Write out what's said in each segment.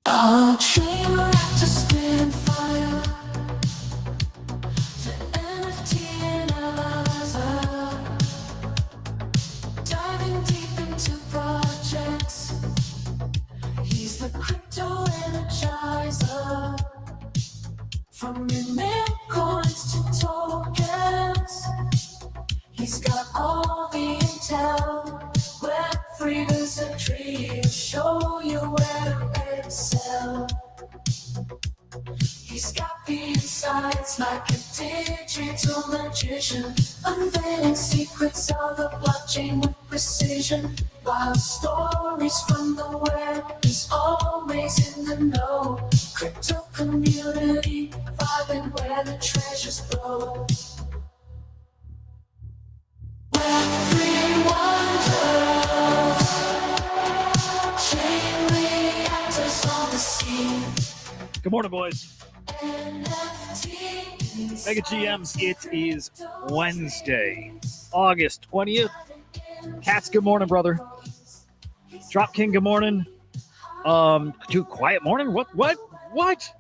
A train wrecked to spin fire. The NFT analyzer, diving deep into projects. He's the crypto energizer. From mint coins to tokens, he's got all the intel. Web3 wizardry to show you where to excel. He's got the insights like a digital magician, unveiling secrets of the blockchain with precision. Wild stories from the web, he's always in the know. Crypto community, vibing where the treasures flow. Web3 wonders, chain reactors on the scene. Good morning, boys. Mega GMs, it is Wednesday, August 20th. Cats, good morning, brother. Drop King, good morning. Dude, quiet morning? What?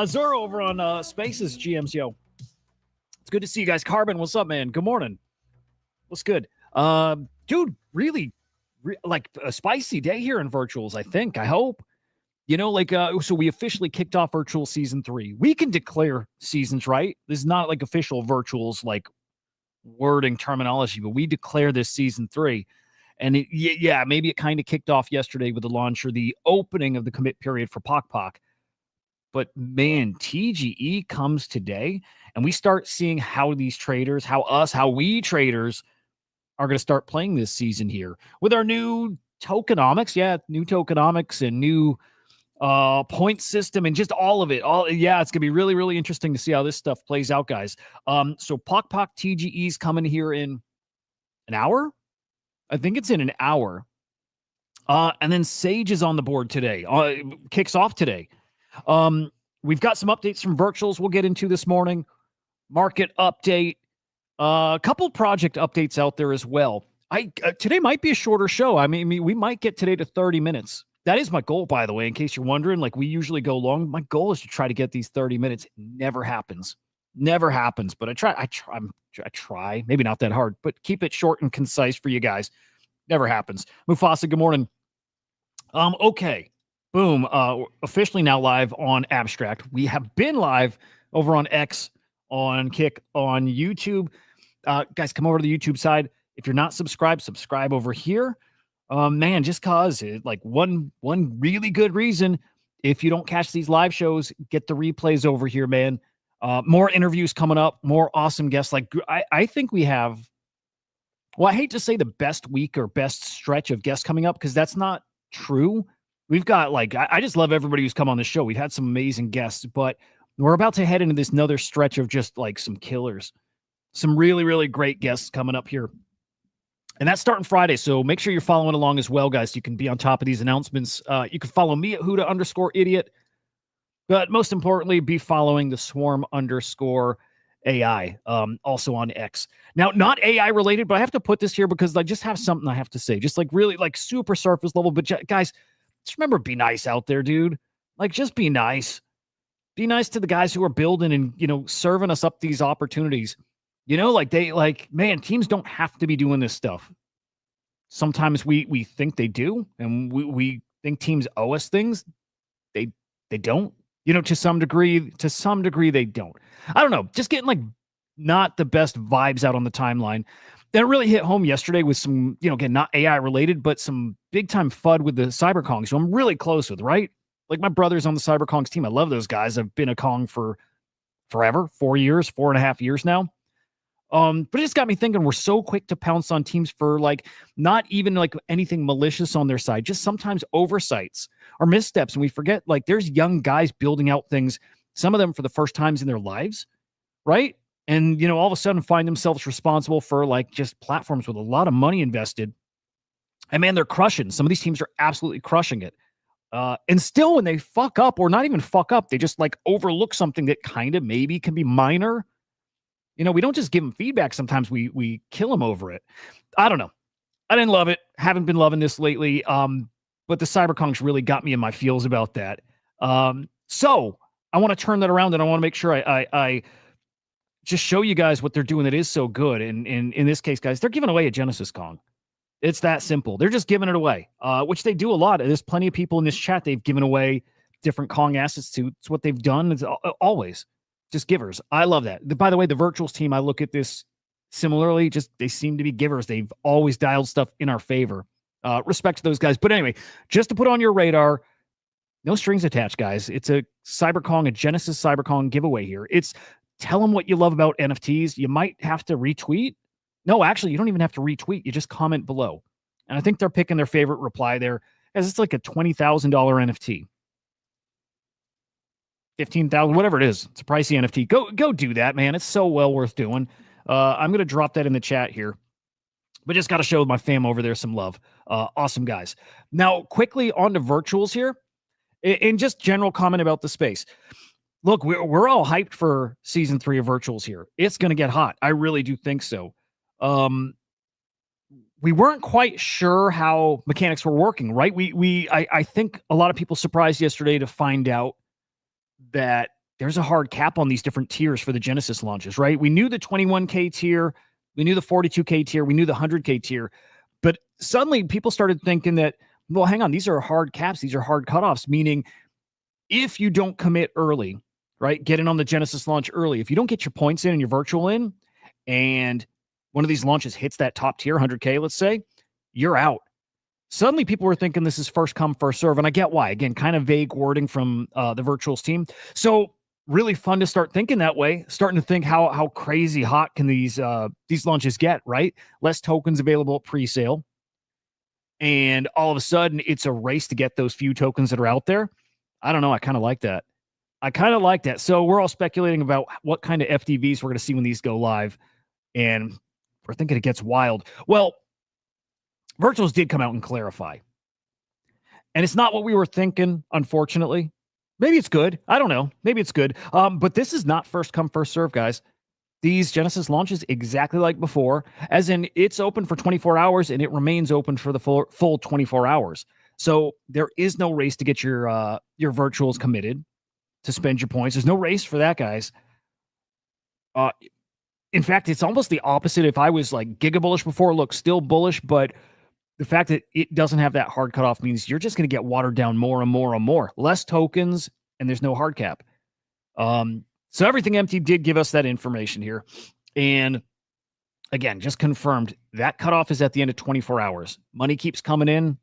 Zoro over on Spaces GMs, yo. It's good to see you guys. Carbon, what's up, man? Good morning. What's good? Dude, really, like a spicy day here in virtuals, I think. I hope. You know, like, so we officially kicked off virtual season 3. We can declare seasons, right? This is not like official virtuals, like wording terminology, but we declare this season 3. And yeah, maybe it kind of kicked off yesterday with the launch or the opening of the commit period for PokPok. But man, TGE comes today and we start seeing how these traders, how we traders are going to start playing this season here with our new tokenomics. Yeah, new tokenomics and new point system and just all of it. It's gonna be really, really interesting to see how this stuff plays out, guys. So PokPok TGE's coming here in an hour. I think it's in an hour. And then Sage is on the board today. Kicks off today. We've got some updates from virtuals we'll get into this morning. Market update. A couple project updates out there as well. Today might be a shorter show. I mean, we might get today to 30 minutes. That is my goal, by the way, in case you're wondering. Like, we usually go long. My goal is to try to get these 30 minutes. It never happens. But I try. Maybe not that hard, but keep it short and concise for you guys. Never happens. Mufasa, good morning. Okay. Boom. Officially now live on Abstract. We have been live over on X, on Kick, on YouTube. Guys, come over to the YouTube side. If you're not subscribed, subscribe over here. Man, just cause it, like one really good reason, if you don't catch these live shows, get the replays over here, man. More interviews coming up, more awesome guests. Like I think we have, well, I hate to say the best week or best stretch of guests coming up, because that's not true. We've got like, I just love everybody who's come on the show. We've had some amazing guests, but we're about to head into this another stretch of just like some killers, some really, really great guests coming up here. And that's starting Friday, so make sure you're following along as well, guys. So you can be on top of these announcements. You can follow me at Hudah_idiot. But most importantly, be following the Swarm_AI, also on X. Now, not AI related, but I have to put this here because I just have something I have to say. Just like really like super surface level. But guys, just remember, be nice out there, dude. Like, just be nice. Be nice to the guys who are building and, you know, serving us up these opportunities. You know, like man, teams don't have to be doing this stuff. Sometimes we think they do, and we think teams owe us things. They don't. You know, to some degree, they don't. I don't know. Just getting like not the best vibes out on the timeline. That really hit home yesterday with some, you know, again, not AI related, but some big time FUD with the CyberKongs, who I'm really close with, right? Like my brother's on the CyberKongs team. I love those guys. I've been a Kong for forever, 4.5 years now. But it just got me thinking, we're so quick to pounce on teams for like not even like anything malicious on their side, just sometimes oversights or missteps. And we forget like there's young guys building out things, some of them for the first times in their lives, right? And, you know, all of a sudden find themselves responsible for like just platforms with a lot of money invested. And man, they're crushing. Some of these teams are absolutely crushing it. And still when they fuck up, or not even fuck up, they just like overlook something that kind of maybe can be minor. You know, we don't just give them feedback. Sometimes we kill them over it. I don't know. I didn't love it. Haven't been loving this lately. but the Cyberkongs really got me in my feels about that. So I want to turn that around, and I want to make sure I just show you guys what they're doing that is so good. And in this case, guys, they're giving away a Genesis Kong. It's that simple. They're just giving it away, which they do a lot. There's plenty of people in this chat they've given away different Kong assets to. It's what they've done. It's always just givers. I love that. By the way, the Virtuals team, I look at this similarly. Just they seem to be givers. They've always dialed stuff in our favor. Respect to those guys. But anyway, just to put on your radar, no strings attached, guys. It's a CyberKong, a Genesis CyberKong giveaway here. It's tell them what you love about NFTs. You might have to retweet. No, actually, you don't even have to retweet. You just comment below. And I think they're picking their favorite reply there, as it's like a $20,000 NFT. 15,000, whatever it is. It's a pricey NFT. Go do that, man. It's so well worth doing. I'm going to drop that in the chat here. But just got to show my fam over there some love. Awesome guys. Now, quickly on to virtuals here. And just general comment about the space. Look, we're all hyped for season 3 of virtuals here. It's going to get hot. I really do think so. We weren't quite sure how mechanics were working, right? I think a lot of people surprised yesterday to find out that there's a hard cap on these different tiers for the Genesis launches, right? We knew the 21K tier, we knew the 42K tier, we knew the 100K tier, but suddenly people started thinking that, well, hang on, these are hard caps, these are hard cutoffs, meaning if you don't commit early, right, get in on the Genesis launch early, if you don't get your points in and your virtual in, and one of these launches hits that top tier, 100K, let's say, you're out. Suddenly people were thinking this is first come, first serve, and I get why. Again, kind of vague wording from the virtuals team. So really fun to start thinking that way, starting to think how crazy hot can these launches get, right? Less tokens available at pre-sale. And all of a sudden, it's a race to get those few tokens that are out there. I don't know. I kind of like that. So we're all speculating about what kind of FTVs we're going to see when these go live. And we're thinking it gets wild. Well, Virtuals did come out and clarify. And it's not what we were thinking, unfortunately. Maybe it's good. I don't know. Maybe it's good. But this is not first come, first serve, guys. These Genesis launches exactly like before, as in it's open for 24 hours and it remains open for the full 24 hours. So there is no race to get your virtuals committed to spend your points. There's no race for that, guys. In fact, it's almost the opposite. If I was like giga bullish before, look, still bullish, but the fact that it doesn't have that hard cutoff means you're just going to get watered down more and more and more. Less tokens, and there's no hard cap. So Everything Empty did give us that information here. And again, just confirmed that cutoff is at the end of 24 hours. Money keeps coming in.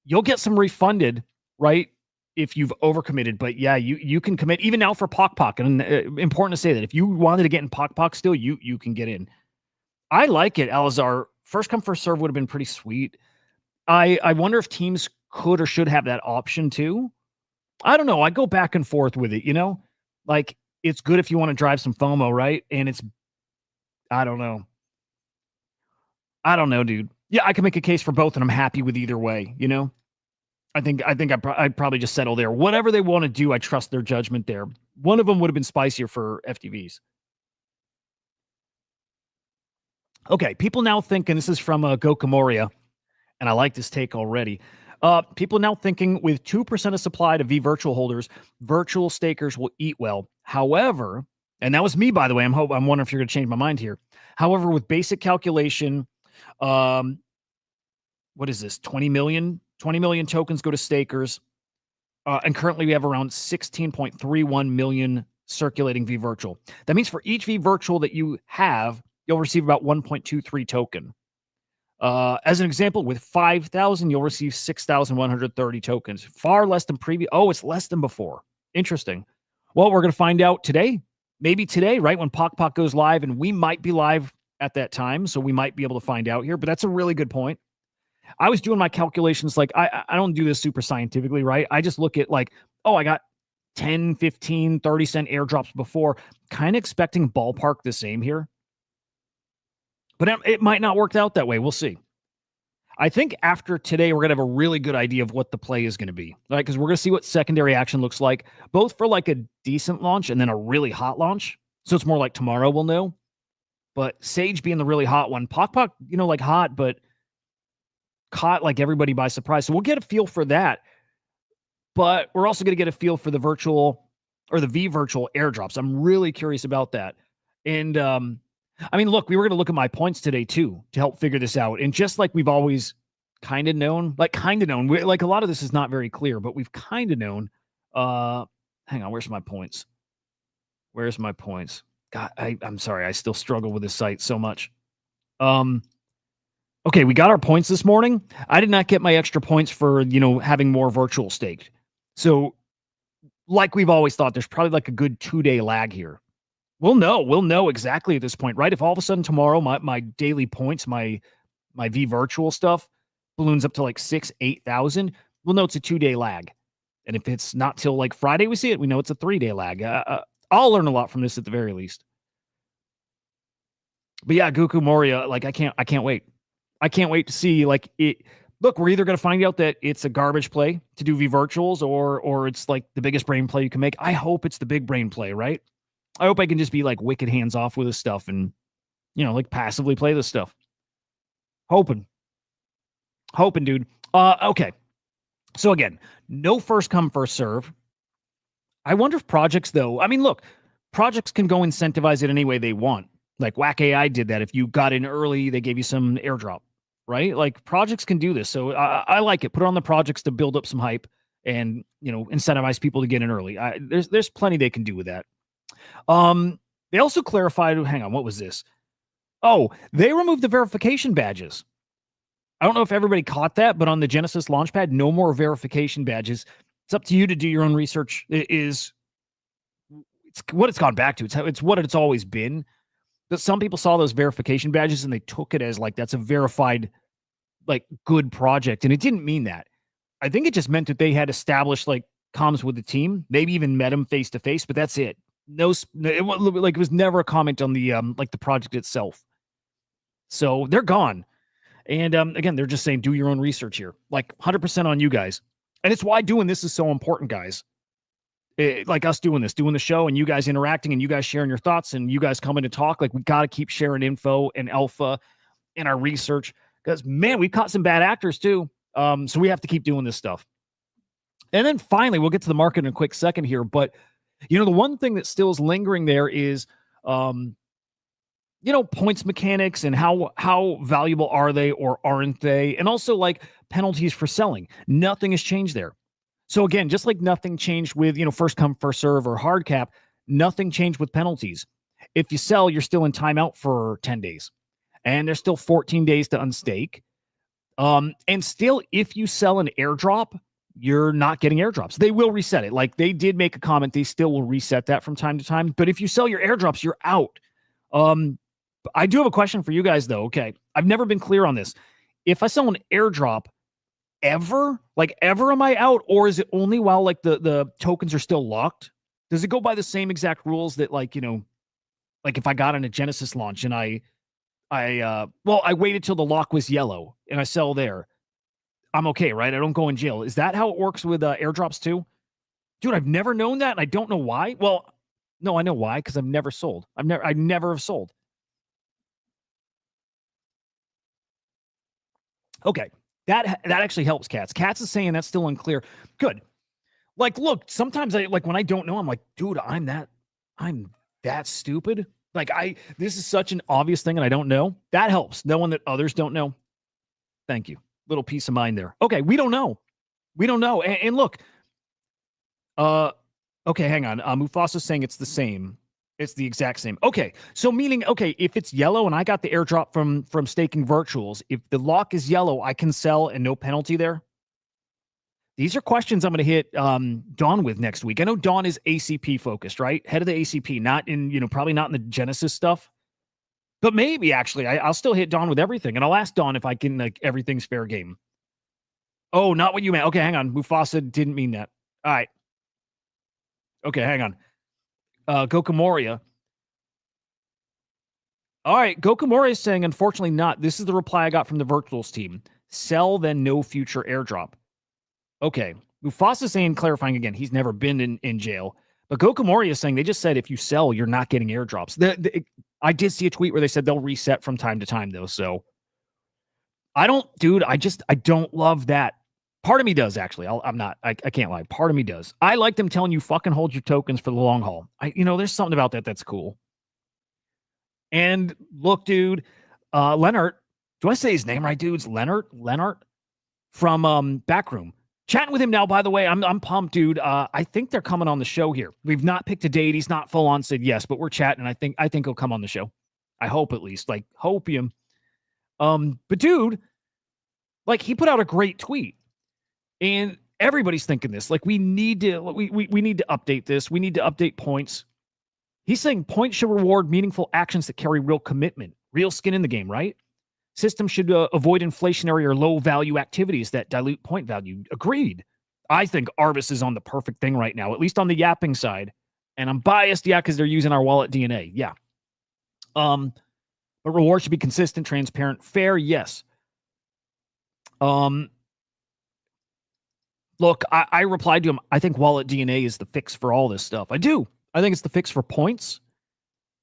You'll get some refunded, right, if you've overcommitted. But yeah, you can commit even now for PokPok. And important to say that if you wanted to get in PokPok still, you can get in. I like it, Alazar. First come, first serve would have been pretty sweet. I wonder if teams could or should have that option too. I don't know. I go back and forth with it, you know? Like, it's good if you want to drive some FOMO, right? And I don't know, dude. Yeah, I can make a case for both, and I'm happy with either way, you know? I think I'd probably just settle there. Whatever they want to do, I trust their judgment there. One of them would have been spicier for FTVs. Okay, people now thinking, this is from Gokamoria, and I like this take already. People now thinking with 2% of supply to V virtual holders, virtual stakers will eat well. However, and that was me, by the way. I'm wondering if you're going to change my mind here. However, with basic calculation, what is this? 20 million tokens go to stakers. And currently we have around 16.31 million circulating V virtual. That means for each V virtual that you have, you'll receive about 1.23 token. As an example, with 5,000, you'll receive 6,130 tokens. Far less than previous. Oh, it's less than before. Interesting. Well, we're going to find out today. Maybe today, right, when PokPok goes live, and we might be live at that time, so we might be able to find out here. But that's a really good point. I was doing my calculations like I don't do this super scientifically, right? I just look at like, oh, I got 10, 15, 30 cent airdrops before, kind of expecting ballpark the same here. But it might not work out that way. We'll see. I think after today, we're going to have a really good idea of what the play is going to be, right? Because we're going to see what secondary action looks like, both for like a decent launch and then a really hot launch. So it's more like tomorrow we'll know. But Sage being the really hot one, PokPok, like hot, but caught like everybody by surprise. So we'll get a feel for that. But we're also going to get a feel for the virtual or the V virtual airdrops. I'm really curious about that. And I mean, look, we were going to look at my points today too to help figure this out. And just like we've always kind of known, like a lot of this is not very clear, but we've kind of known. Hang on, where's my points? Where's my points? God, I'm sorry, I still struggle with this site so much. Okay, we got our points this morning. I did not get my extra points for, having more virtual staked. So, like we've always thought, there's probably like a good 2-day lag here. We'll know exactly at this point, right? If all of a sudden tomorrow my daily points, my V virtual stuff balloons up to like 8,000, we'll know it's a 2-day lag. And if it's not till like Friday we see it, we know it's a 3-day lag. I'll learn a lot from this at the very least. But yeah, Goku Moria, like I can't wait. I can't wait to see like it. Look, we're either going to find out that it's a garbage play to do V virtuals or it's like the biggest brain play you can make. I hope it's the big brain play, right? I hope I can just be like wicked hands off with this stuff and, like passively play this stuff. Hoping, dude. Okay. So again, no first come, first serve. I wonder if projects though, I mean, look, projects can go incentivize it any way they want. Like Whack AI did that. If you got in early, they gave you some airdrop, right? Like projects can do this. So I like it. Put it on the projects to build up some hype and, incentivize people to get in early. There's plenty they can do with that. They also clarified, hang on, what was this? Oh, they removed the verification badges. I don't know if everybody caught that, but on the Genesis Launchpad, no more verification badges. It's up to you to do your own research. It's what it's gone back to. It's what it's always been. But some people saw those verification badges and they took it as like, that's a verified, like good project. And it didn't mean that. I think it just meant that they had established like comms with the team, maybe even met them face to face, but that's it. It was never a comment on the like the project itself. So they're gone. And again, they're just saying do your own research here. Like 100% on you guys. And it's why doing this is so important, guys. Like us doing the show and you guys interacting and you guys sharing your thoughts and you guys coming to talk. Like we got to keep sharing info and alpha in our research because man, we've caught some bad actors too. So we have to keep doing this stuff. And then finally, we'll get to the market in a quick second here. But the one thing that still is lingering there is, points mechanics and how valuable are they or aren't they? And also like penalties for selling. Nothing has changed there. So again, just like nothing changed with, first come, first serve or hard cap, nothing changed with penalties. If you sell, you're still in timeout for 10 days and there's still 14 days to unstake. And still, if you sell an airdrop, you're not getting airdrops. They will reset it. Like they did make a comment. They still will reset that from time to time. But if you sell your airdrops, you're out. I do have a question for you guys though. Okay. I've never been clear on this. If I sell an airdrop, ever am I out, or is it only while like the tokens are still locked? Does it go by the same exact rules that like if I got on a Genesis launch and I waited till the lock was yellow and I sell there, I'm okay, right? I don't go in jail. Is that how it works with airdrops too? Dude, I've never known that and I don't know why. Well, no, I know why, because I've never sold. I never have sold. Okay. That actually helps Cats. Cats is saying that's still unclear. Good. Like, look, sometimes when I don't know, I'm like, dude, I'm that stupid. Like this is such an obvious thing and I don't know. That helps. Knowing that others don't know. Thank you. Little peace of mind there. Okay. We don't know. And look, okay, hang on. Mufasa's saying it's the same. It's the exact same. Okay. So meaning, okay, if it's yellow and I got the airdrop from staking virtuals, if the lock is yellow, I can sell and no penalty there. These are questions I'm going to hit Dawn with next week. I know Dawn is ACP focused, right? Head of the ACP, not in, probably not in the Genesis stuff, but maybe actually I'll still hit Dawn with everything. And I'll ask Dawn if I can, like, everything's fair game. Oh, not what you meant. Okay. Hang on. Mufasa didn't mean that. All right. Okay. Hang on. Goku Moria. All right. Goku Moria is saying, unfortunately not. This is the reply I got from the Virtuals team. Sell, then no future airdrop. Okay. Mufasa saying, clarifying again, he's never been in jail. But Goku Moria is saying they just said if you sell, you're not getting airdrops. I did see a tweet where they said they'll reset from time to time, though. So I don't, dude. I don't love that. Part of me does actually. I can't lie. Part of me does. I like them telling you fucking hold your tokens for the long haul. There's something about that that's cool. And look, dude, Leonard, do I say his name right, dudes? Leonard from Backroom. Chatting with him now, by the way. I'm pumped, dude. I think they're coming on the show here. We've not picked a date. He's not full on said yes, but we're chatting. I think he'll come on the show. I hope at least. Like, hopium. But dude, like he put out a great tweet. And everybody's thinking this. Like, we need to update this. We need to update points. He's saying points should reward meaningful actions that carry real commitment, real skin in the game, right? Systems should avoid inflationary or low-value activities that dilute point value. Agreed. I think Arbus is on the perfect thing right now, at least on the yapping side. And I'm biased, yeah, because they're using our wallet DNA. Yeah. But reward should be consistent, transparent, fair, yes. Look, I replied to him, I think wallet DNA is the fix for all this stuff. I do. I think it's the fix for points,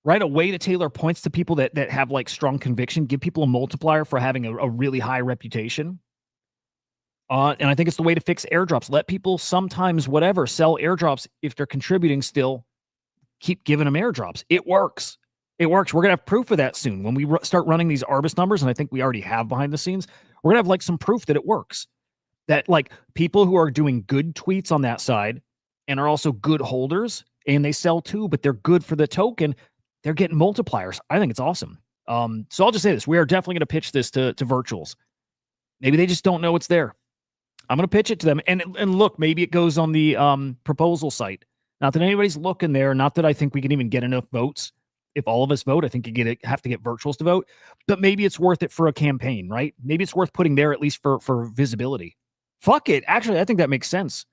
right? A way to tailor points to people that have like strong conviction, give people a multiplier for having a really high reputation. And I think it's the way to fix airdrops. Let people sometimes, whatever, sell airdrops if they're contributing still. Keep giving them airdrops. It works. It works. We're going to have proof of that soon. When we start running these Arbus numbers, and I think we already have behind the scenes, we're going to have like some proof that it works. That like people who are doing good tweets on that side and are also good holders and they sell too, but they're good for the token, they're getting multipliers. I think it's awesome. So I'll just say this. We are definitely going to pitch this to virtuals. Maybe they just don't know it's there. I'm going to pitch it to them. And look, maybe it goes on the proposal site. Not that anybody's looking there. Not that I think we can even get enough votes. If all of us vote, I think you have to get virtuals to vote. But maybe it's worth it for a campaign, right? Maybe it's worth putting there at least for visibility. Fuck it. Actually, I think that makes sense.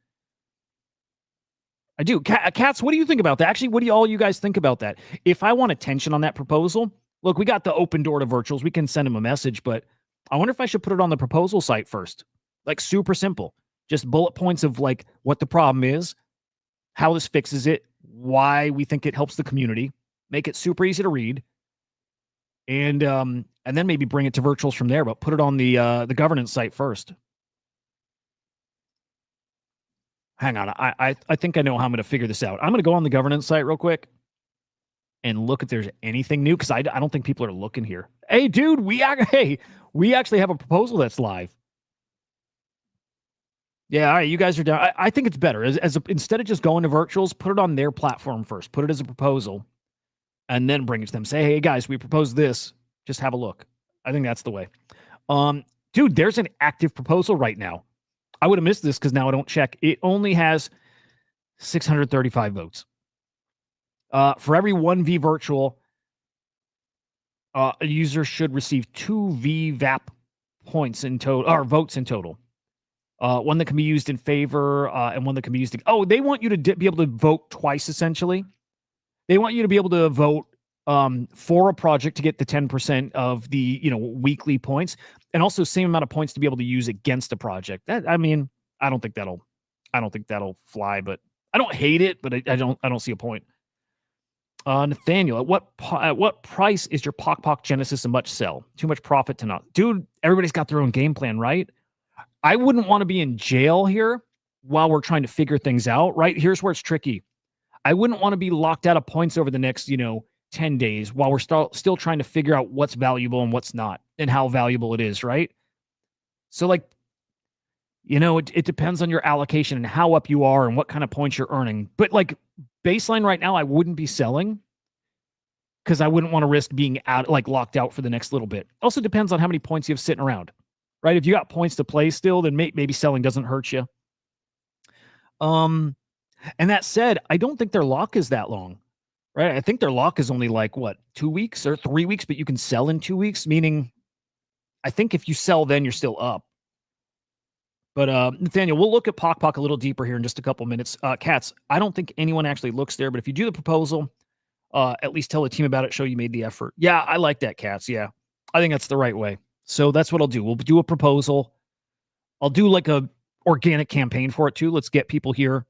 I do. Cats, what do you think about that? Actually, what do all you guys think about that? If I want attention on that proposal, look, we got the open door to virtuals. We can send them a message, but I wonder if I should put it on the proposal site first. Like super simple. Just bullet points of like what the problem is, how this fixes it, why we think it helps the community, make it super easy to read, and then maybe bring it to virtuals from there, but put it on the governance site first. Hang on. I think I know how I'm going to figure this out. I'm going to go on the governance site real quick and look if there's anything new, because I don't think people are looking here. Hey, dude, we actually have a proposal that's live. Yeah, all right, you guys are down. I think it's better. Instead of just going to virtuals, put it on their platform first. Put it as a proposal, and then bring it to them. Say, hey, guys, we proposed this. Just have a look. I think that's the way. Dude, there's an active proposal right now. I would have missed this because now I don't check. It only has 635 votes. For every 1V virtual, a user should receive 2 VVAP points in total, or votes in total. One that can be used in favor and one that can be used. They want you to be able to vote twice, essentially. They want you to be able to vote for a project to get the 10% of the weekly points, and also same amount of points to be able to use against a project. I don't think that'll fly, but I don't hate it, but I don't see a point. Nathaniel, at what price is your PokPok Genesis a much sell? Too much profit to not. Dude, everybody's got their own game plan, right? I wouldn't want to be in jail here while we're trying to figure things out, right? Here's where it's tricky. I wouldn't want to be locked out of points over the next, 10 days while we're still trying to figure out what's valuable and what's not and how valuable it is, right? So like, it depends on your allocation and how up you are and what kind of points you're earning. But like baseline right now, I wouldn't be selling because I wouldn't want to risk being locked out for the next little bit. Also depends on how many points you have sitting around, right? If you got points to play still, then maybe selling doesn't hurt you. And that said, I don't think their lock is that long. Right. I think their lock is only 2 weeks or 3 weeks, but you can sell in 2 weeks, meaning I think if you sell, then you're still up. But Nathaniel, we'll look at PokPok a little deeper here in just a couple minutes. Cats, I don't think anyone actually looks there, but if you do the proposal, at least tell the team about it, show you made the effort. Yeah, I like that, Cats. Yeah, I think that's the right way. So that's what I'll do. We'll do a proposal. I'll do like a organic campaign for it too. Let's get people here.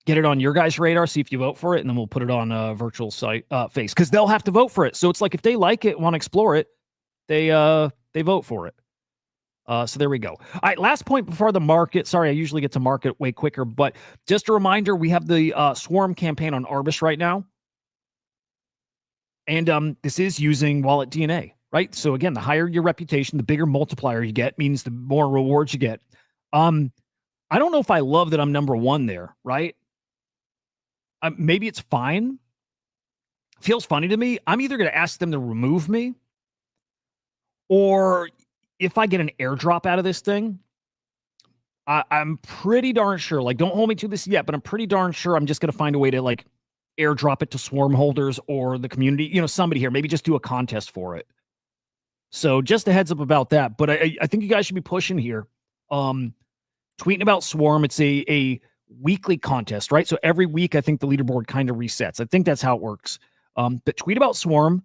Get it on your guys' radar, see if you vote for it, and then we'll put it on a virtual site face, because they'll have to vote for it. So it's like if they like it, want to explore it, they vote for it. So there we go. All right, last point before the market. Sorry, I usually get to market way quicker, but just a reminder, we have the Swarm campaign on Arbus right now. And this is using wallet DNA, right? So again, the higher your reputation, the bigger multiplier you get, means the more rewards you get. I don't know if I love that I'm number one there, right? Maybe it's fine. Feels funny to me. I'm either going to ask them to remove me, or if I get an airdrop out of this thing, I'm pretty darn sure, like, don't hold me to this yet, but I'm pretty darn sure I'm just going to find a way to, like, airdrop it to Swarm holders or the community, somebody here, maybe just do a contest for it. So just a heads up about that. But I think you guys should be pushing here. Tweeting about Swarm, it's a weekly contest, right? So every week, I think the leaderboard kind of resets. I think that's how it works. But tweet about Swarm.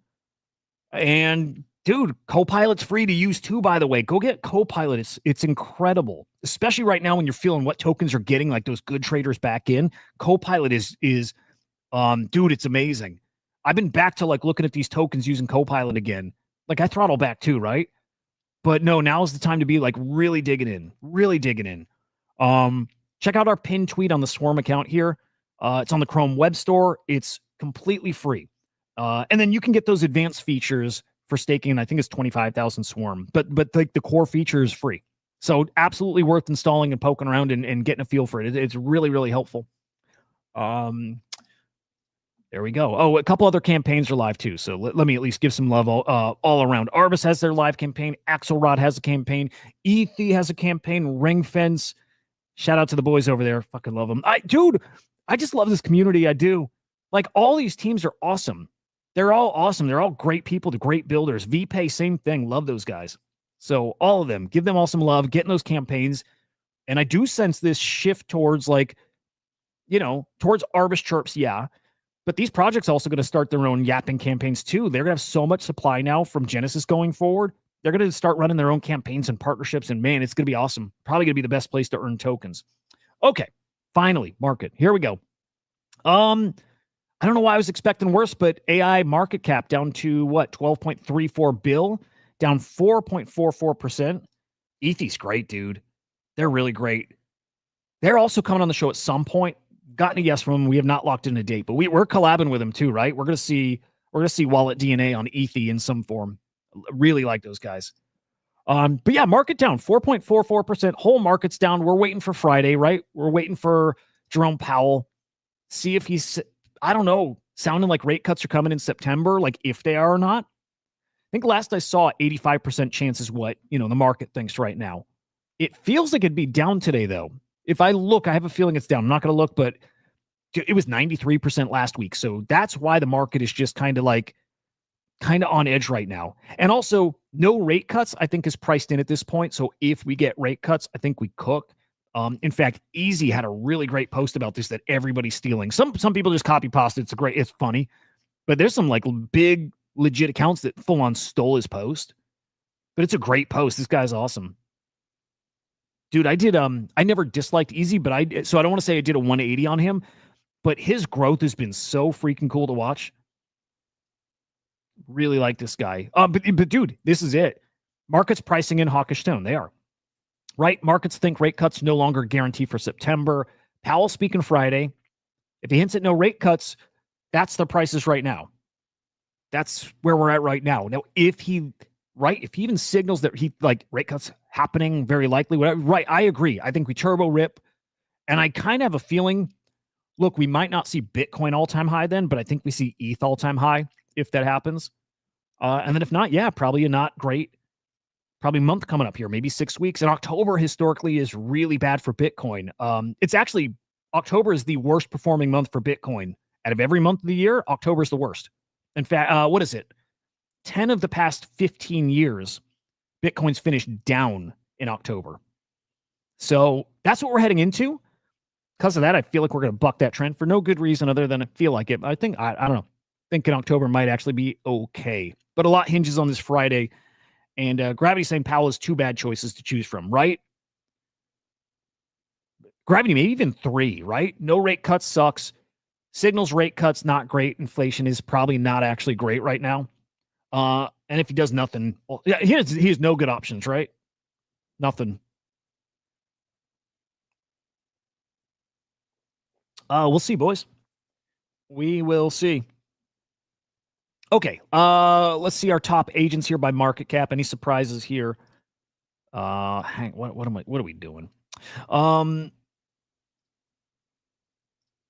And dude, Copilot's free to use too, by the way. Go get Copilot. It's incredible, especially right now when you're feeling what tokens are getting, like those good traders back in. Copilot is dude, it's amazing. I've been back to like looking at these tokens using Copilot again. Like I throttle back too, right? But no, now is the time to be like really digging in. Check out our pinned tweet on the Swarm account here. It's on the Chrome Web Store. It's completely free. And then you can get those advanced features for staking. I think it's 25,000 Swarm, but like the core feature is free. So absolutely worth installing and poking around and getting a feel for it. It's really, really helpful. There we go. Oh, a couple other campaigns are live too. So let me at least give some love all around. Arbus has their live campaign. Axelrod has a campaign. Ethi has a campaign. Ring Fence. Shout out to the boys over there. Fucking love them. Dude, I just love this community. I do. Like all these teams are awesome. They're all awesome. They're all great people, the great builders. VPay, same thing. Love those guys. So all of them, give them all some love, getting those campaigns. And I do sense this shift towards like, towards Arbus chirps. Yeah. But these projects also going to start their own yapping campaigns too. They're going to have so much supply now from Genesis going forward. They're going to start running their own campaigns and partnerships. And man, it's going to be awesome. Probably going to be the best place to earn tokens. Okay. Finally, market. Here we go. I don't know why I was expecting worse, but AI market cap down to what? 12.34 bill, down 4.44%. Ethy's great, dude. They're really great. They're also coming on the show at some point. Gotten a yes from them. We have not locked in a date, but we're collabing with them too, right? We're gonna see wallet DNA on Ethy in some form. Really like those guys. But yeah, market down 4.44%. Whole market's down. We're waiting for Friday, right? We're waiting for Jerome Powell. See if he's, I don't know, sounding like rate cuts are coming in September, like if they are or not. I think last I saw 85% chance is what, the market thinks right now. It feels like it'd be down today though. If I look, I have a feeling it's down. I'm not going to look, but it was 93% last week. So that's why the market is just kind of on edge right now. And also, no rate cuts, I think, is priced in at this point. So if we get rate cuts, I think we cook. In fact, Easy had a really great post about this that everybody's stealing. Some people just copy pasta. It's funny. But there's some like big legit accounts that full on stole his post. But it's a great post. This guy's awesome. Dude, I never disliked Easy, but so I don't want to say I did a 180 on him, but his growth has been so freaking cool to watch. Really like this guy. But dude, this is it. Markets pricing in hawkish tone. They are. Right? Markets think rate cuts no longer guarantee for September. Powell speaking Friday. If he hints at no rate cuts, that's the prices right now. That's where we're at right now. Now, if he even signals that he like rate cuts happening, very likely, whatever, right? I agree. I think we turbo rip. And I kind of have a feeling, look, we might not see Bitcoin all-time high then, but I think we see ETH all-time high if that happens. And then if not, yeah, probably a not great, probably month coming up here, maybe 6 weeks. And October historically is really bad for Bitcoin. It's actually, October is the worst performing month for Bitcoin. Out of every month of the year, October is the worst. In fact, what is it? 10 of the past 15 years, Bitcoin's finished down in October. So that's what we're heading into. Because of that, I feel like we're going to buck that trend for no good reason other than I feel like it. I think, I don't know, thinking October might actually be okay. But a lot hinges on this Friday. And Gravity saying Powell has two bad choices to choose from, right? Gravity, maybe even three, right? No rate cuts sucks. Signals rate cuts, not great. Inflation is probably not actually great right now. And if he does nothing, well, yeah, he has no good options, right? Nothing. We'll see, boys. We will see. Okay. Let's see our top agents here by market cap. Any surprises here? What are we doing?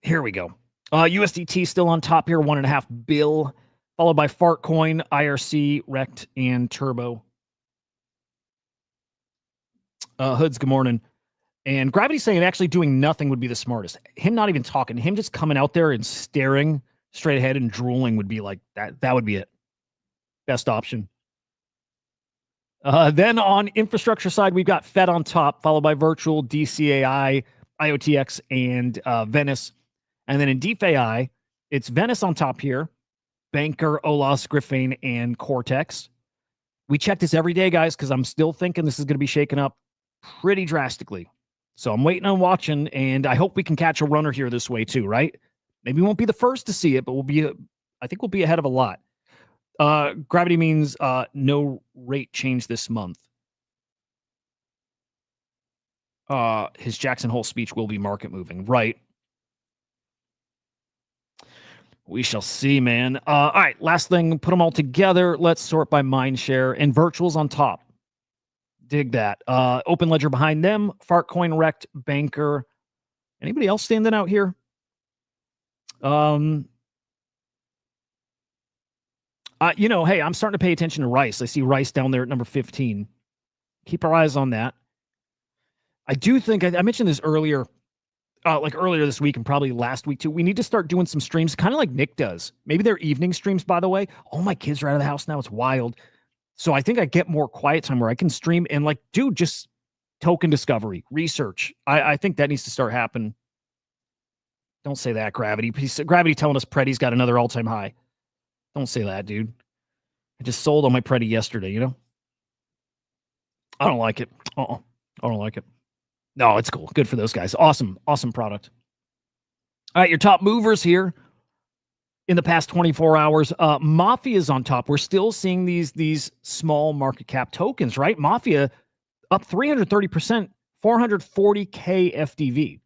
Here we go. USDT still on top here, 1.5 bill, followed by Fartcoin, IRC, Rect, and Turbo. Hoods, good morning. And Gravity saying actually doing nothing would be the smartest. Him not even talking, him just coming out there and staring straight ahead and drooling would be like that. That would be it. Best option. Then on infrastructure side, we've got Fed on top, followed by Virtual, DCAI, IOTX, and Venice. And then in DeFi, it's Venice on top here, Banker, Olas, Griffane, and Cortex. We check this every day, guys, because I'm still thinking this is going to be shaken up pretty drastically. So I'm waiting on watching, and I hope we can catch a runner here this way too, right? Maybe we won't be the first to see it, but I think we'll be ahead of a lot. Gravity means no rate change this month. His Jackson Hole speech will be market moving, right? We shall see, man. All right, last thing, put them all together. Let's sort by mind share and virtuals on top. Dig that. Open Ledger behind them. Fartcoin, Rect, Banker. Anybody else standing out here? Hey, I'm starting to pay attention to Rice. I see Rice down there at number 15. Keep our eyes on that. I do think I mentioned this earlier, earlier this week and probably last week too. We need to start doing some streams, kind of like Nick does. Maybe they're evening streams, by the way. All my kids are out of the house now. It's wild. So I think I get more quiet time where I can stream and just token discovery, research. I think that needs to start happening. Don't say that, Gravity. Gravity telling us Preddy's got another all-time high. Don't say that, dude. I just sold on my Preddy yesterday, you know? I don't like it. I don't like it. No, it's cool. Good for those guys. Awesome. Awesome product. All right, your top movers here in the past 24 hours. Mafia is on top. We're still seeing these small market cap tokens, right? Mafia up 330%, 440K FDV.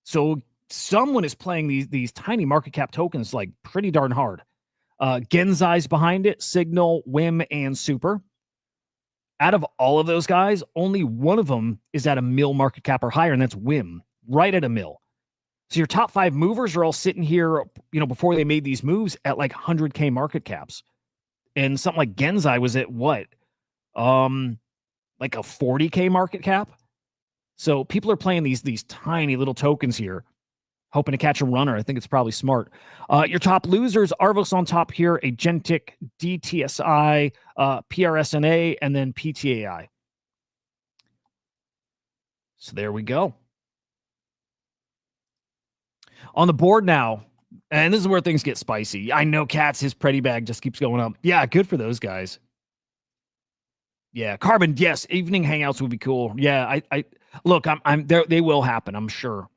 So someone is playing these tiny market cap tokens like pretty darn hard. Genzai's behind it, Signal, Whim, and Super. Out of all of those guys, only one of them is at a mil market cap or higher, and that's Whim, right at a mil. So your top 5 movers are all sitting here, before they made these moves at like 100K market caps. And something like Genzai was at what? Like a 40K market cap. So people are playing these tiny little tokens here, hoping to catch a runner. I think it's probably smart. Your top losers, Arvos on top here, Agentic, DTSI, PRSNA, and then PTAI. So there we go. On the board now, and this is where things get spicy. I know Katz, his Preddy bag just keeps going up. Yeah, good for those guys. Yeah, Carbon, yes, evening hangouts would be cool. Yeah, I look, I'm there. They will happen. I'm sure.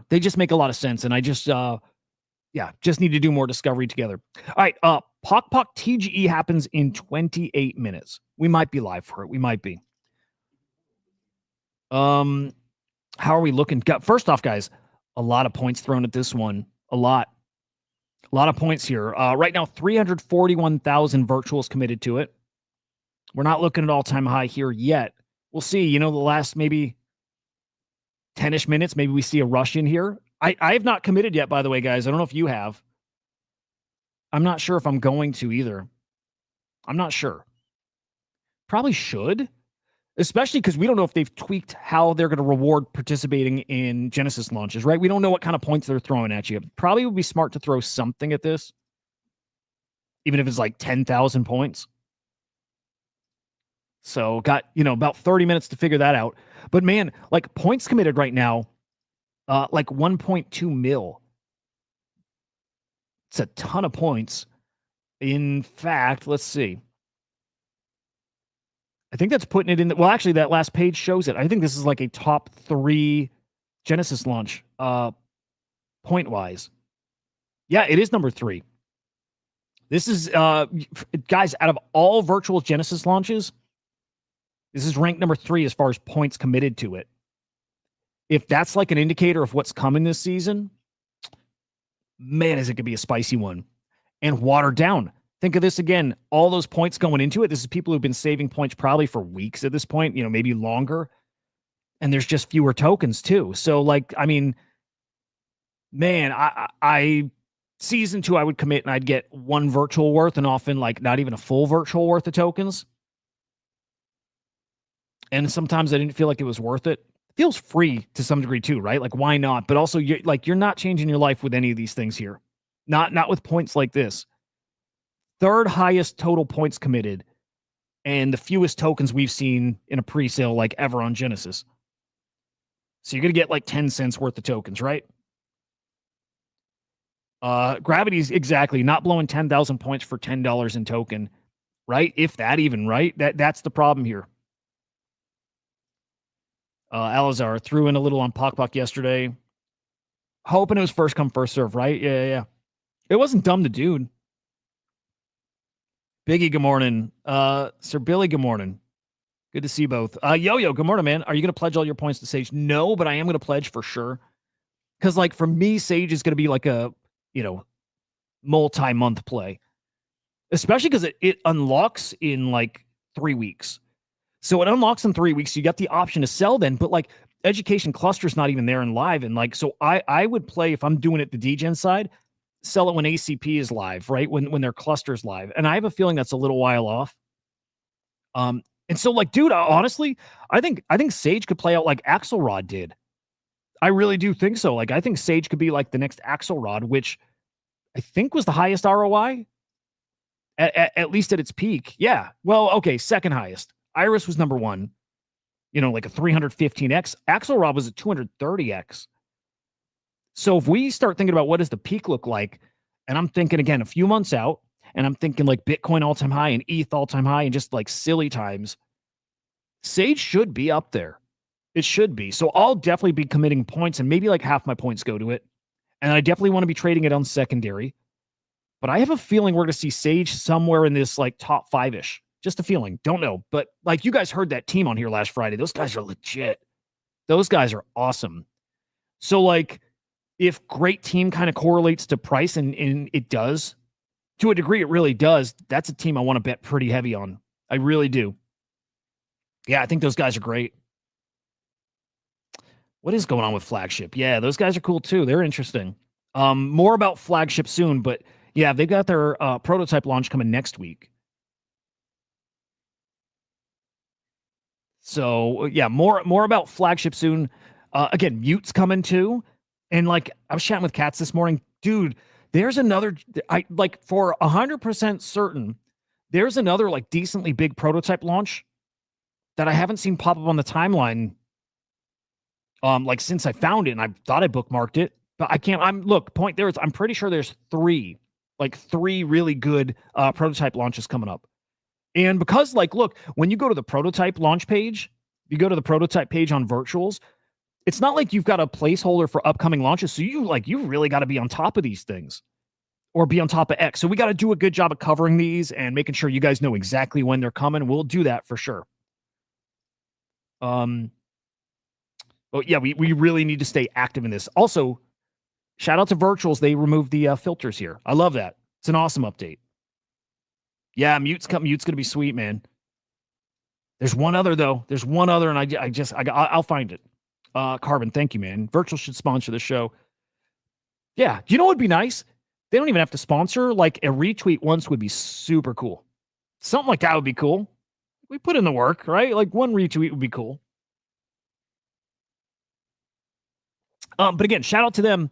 They just make a lot of sense, and I just need to do more discovery together. All right, PokPok TGE happens in 28 minutes. We might be live for it. We might be. How are we looking? First off, guys, a lot of points thrown at this one. A lot of points here. Right now, 341,000 virtuals committed to it. We're not looking at all-time high here yet. We'll see. The last maybe 10-ish minutes, maybe we see a rush in here. I have not committed yet, by the way, guys. I don't know if you have. I'm not sure if I'm going to either. I'm not sure. Probably should, especially because we don't know if they've tweaked how they're going to reward participating in Genesis launches, right? We don't know what kind of points they're throwing at you. Probably would be smart to throw something at this, even if it's like 10,000 points. So got, about 30 minutes to figure that out. But man, like points committed right now, like 1.2 mil. It's a ton of points. In fact, let's see. I think that's putting it in. Well, actually, that last page shows it. I think this is like a top 3 Genesis launch point-wise. Yeah, it is number 3. This is, guys, out of all virtual Genesis launches, This is ranked number 3 as far as points committed to it. If that's like an indicator of what's coming this season, man, is it going to be a spicy one. And watered down. Think of this again. All those points going into it. This is people who've been saving points probably for weeks at this point, maybe longer. And there's just fewer tokens too. So like, I mean, man, I season 2, I would commit and I'd get 1 virtual worth and often like not even a full virtual worth of tokens. And sometimes I didn't feel like it was worth it. It feels free to some degree too, right? Like why not? But also you're not changing your life with any of these things here. Not with points like this. 3rd highest total points committed and the fewest tokens we've seen in a pre-sale like ever on Genesis. So you're going to get like 10 cents worth of tokens, right? Gravity's exactly not blowing 10,000 points for $10 in token, right? If that even, right? That's the problem here. Alazar threw in a little on PokPok yesterday. Hoping it was first come, first serve, right? Yeah. It wasn't dumb to dude. Biggie, good morning. Sir Billy, good morning. Good to see you both. Yo, good morning, man. Are you going to pledge all your points to Sage? No, but I am going to pledge for sure. Because, like, for me, Sage is going to be like a, multi-month play. Especially because it unlocks in, like, 3 weeks. So it unlocks in 3 weeks. You got the option to sell then. But, like, Education Cluster's not even there in live. And, like, so I would play, if I'm doing it the DGen side, sell it when ACP is live, right? When their cluster's live. And I have a feeling that's a little while off. And so, like, dude, honestly, I think Sage could play out like Axelrod did. I really do think so. Like, I think Sage could be like the next Axelrod, which I think was the highest ROI, at least at its peak. Yeah. Well, okay, 2nd highest. Iris was number 1. Like a 315x. Axelrod was a 230x. So if we start thinking about what does the peak look like, and I'm thinking again a few months out, and I'm thinking like Bitcoin all-time high and ETH all-time high and just like silly times, Sage should be up there. It should be. So I'll definitely be committing points, and maybe like half my points go to it. And I definitely want to be trading it on secondary. But I have a feeling we're going to see Sage somewhere in this like top 5-ish. Just a feeling. Don't know. But like you guys heard that team on here last Friday. Those guys are legit. Those guys are awesome. So like if great team kind of correlates to price, and it does, to a degree, it really does. That's a team I want to bet pretty heavy on. I really do. Yeah, I think those guys are great. What is going on with Flagship? Yeah, those guys are cool too. They're interesting. More about Flagship soon, but yeah, they've got their prototype launch coming next week. So yeah, more about Flagship soon. Again, Mute's coming too. And like I was chatting with Katz this morning, dude. There's another, for 100% certain, there's another like decently big prototype launch that I haven't seen pop up on the timeline. Like since I found it, and I thought I bookmarked it, but I can't. I'm pretty sure there's 3 really good prototype launches coming up. And because look, when you go to the prototype launch page, you go to the prototype page on virtuals, it's not like you've got a placeholder for upcoming launches. So you really got to be on top of these things or be on top of X. So we got to do a good job of covering these and making sure you guys know exactly when they're coming. We'll do that for sure. But yeah, we really need to stay active in this. Also, shout out to virtuals. They removed the filters here. I love that. It's an awesome update. Yeah, Mute's going to be sweet, man. There's one other though. There's one other, and I'll find it. Carbon, thank you, man. Virtual should sponsor the show. Yeah, you know what would be nice? They don't even have to sponsor. Like a retweet once would be super cool. Something like that would be cool. We put in the work, right? Like one retweet would be cool. But again, shout out to them.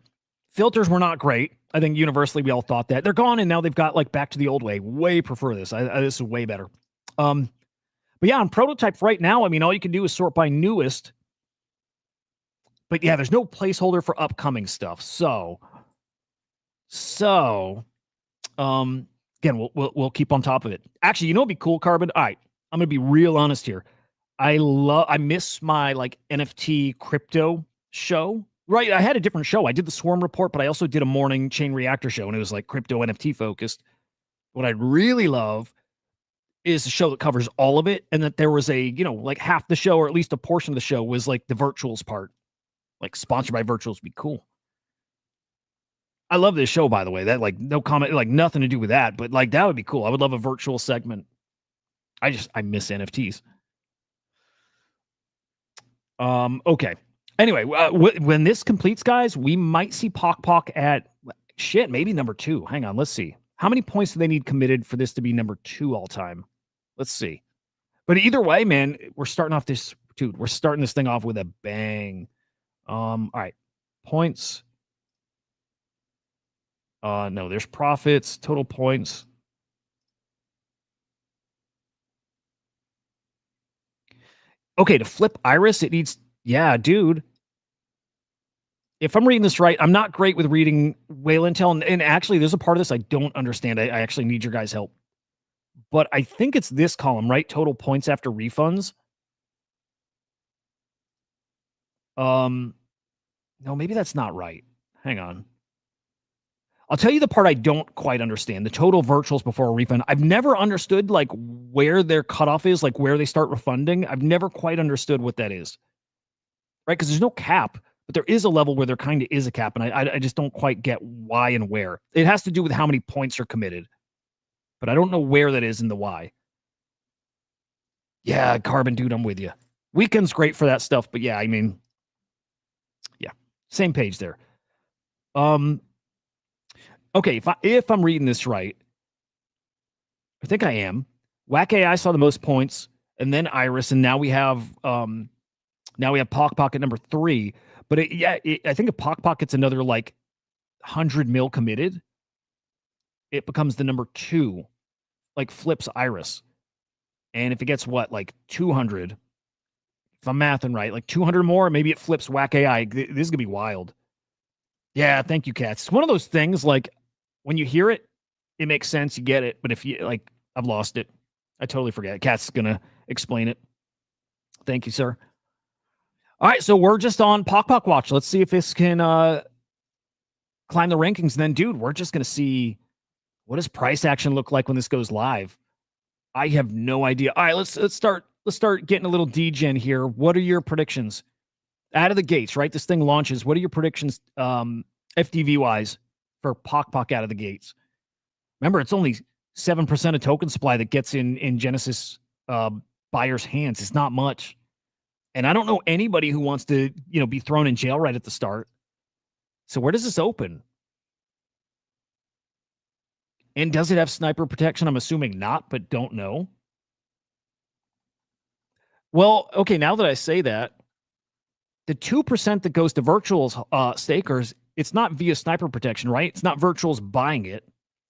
Filters were not great. I think universally we all thought that. They're gone, and now they've got like back to the old way. Way prefer this. This is way better. But yeah, on prototype right now, I mean, all you can do is sort by newest. But yeah, there's no placeholder for upcoming stuff. So again, we'll keep on top of it. Actually, you know what'd be cool, Carbon? All right, I'm gonna be real honest here. I miss my like NFT crypto show. Right, I had a different show. I did the Swarm Report, but I also did a morning chain reactor show, and it was like crypto NFT focused. What I'd really love is a show that covers all of it, and that there was a, you know, like half the show, or at least a portion of the show, was like the virtuals part, like sponsored by virtuals, would be cool. I love this show, by the way. That, like, no comment, like nothing to do with that, but like that would be cool. I would love a virtual segment. I miss NFTs. Okay. Anyway, when this completes, guys, we might see PokPok at shit, maybe number 2. Hang on, let's see. How many points do they need committed for this to be number 2 all time? Let's see. But either way, man, we're starting off this, dude. We're starting this thing off with a bang. All right, points. No, there's profits, total points. Okay, to flip Iris, it needs, yeah, dude. If I'm reading this right, I'm not great with reading whale intel, and actually, there's a part of this I don't understand. I actually need your guys' help. But I think it's this column, right? Total points after refunds. No, maybe that's not right. Hang on. I'll tell you the part I don't quite understand. The total virtuals before a refund. I've never understood like where their cutoff is, like where they start refunding. I've never quite understood what that is. Right? Because there's no cap, but there is a level where there kind of is a cap, and I just don't quite get why and where. It has to do with how many points are committed, but I don't know where that is in the why. Yeah, Carbon, dude, I'm with you. Weekend's great for that stuff, but yeah, I mean, yeah, same page there. Okay, if I'm reading this right, I think I am. Whack AI saw the most points, and then Iris, and now we have PokPok at number 3. But I think if PokPok gets another like 100 mil committed, it becomes the number 2, like flips Iris. And if it gets like 200, if I'm mathing right, like 200 more, maybe it flips Whack AI. This is gonna be wild. Yeah, thank you, Cats. It's one of those things like when you hear it, it makes sense, you get it. But if you like, I've lost it. I totally forget. Cat's gonna explain it. Thank you, sir. All right, so we're just on PokPok watch. Let's see if this can climb the rankings. And then, dude, we're just gonna see what does price action look like when this goes live. I have no idea. All right, let's start getting a little degen here. What are your predictions out of the gates? Right, this thing launches. What are your predictions, FTV wise, for PokPok out of the gates? Remember, it's only 7% of token supply that gets in Genesis buyers' hands. It's not much. And I don't know anybody who wants to, be thrown in jail right at the start. So where does this open? And does it have sniper protection? I'm assuming not, but don't know. Well, okay, now that I say that, the 2% that goes to virtuals stakers, it's not via sniper protection, right? It's not virtuals buying it.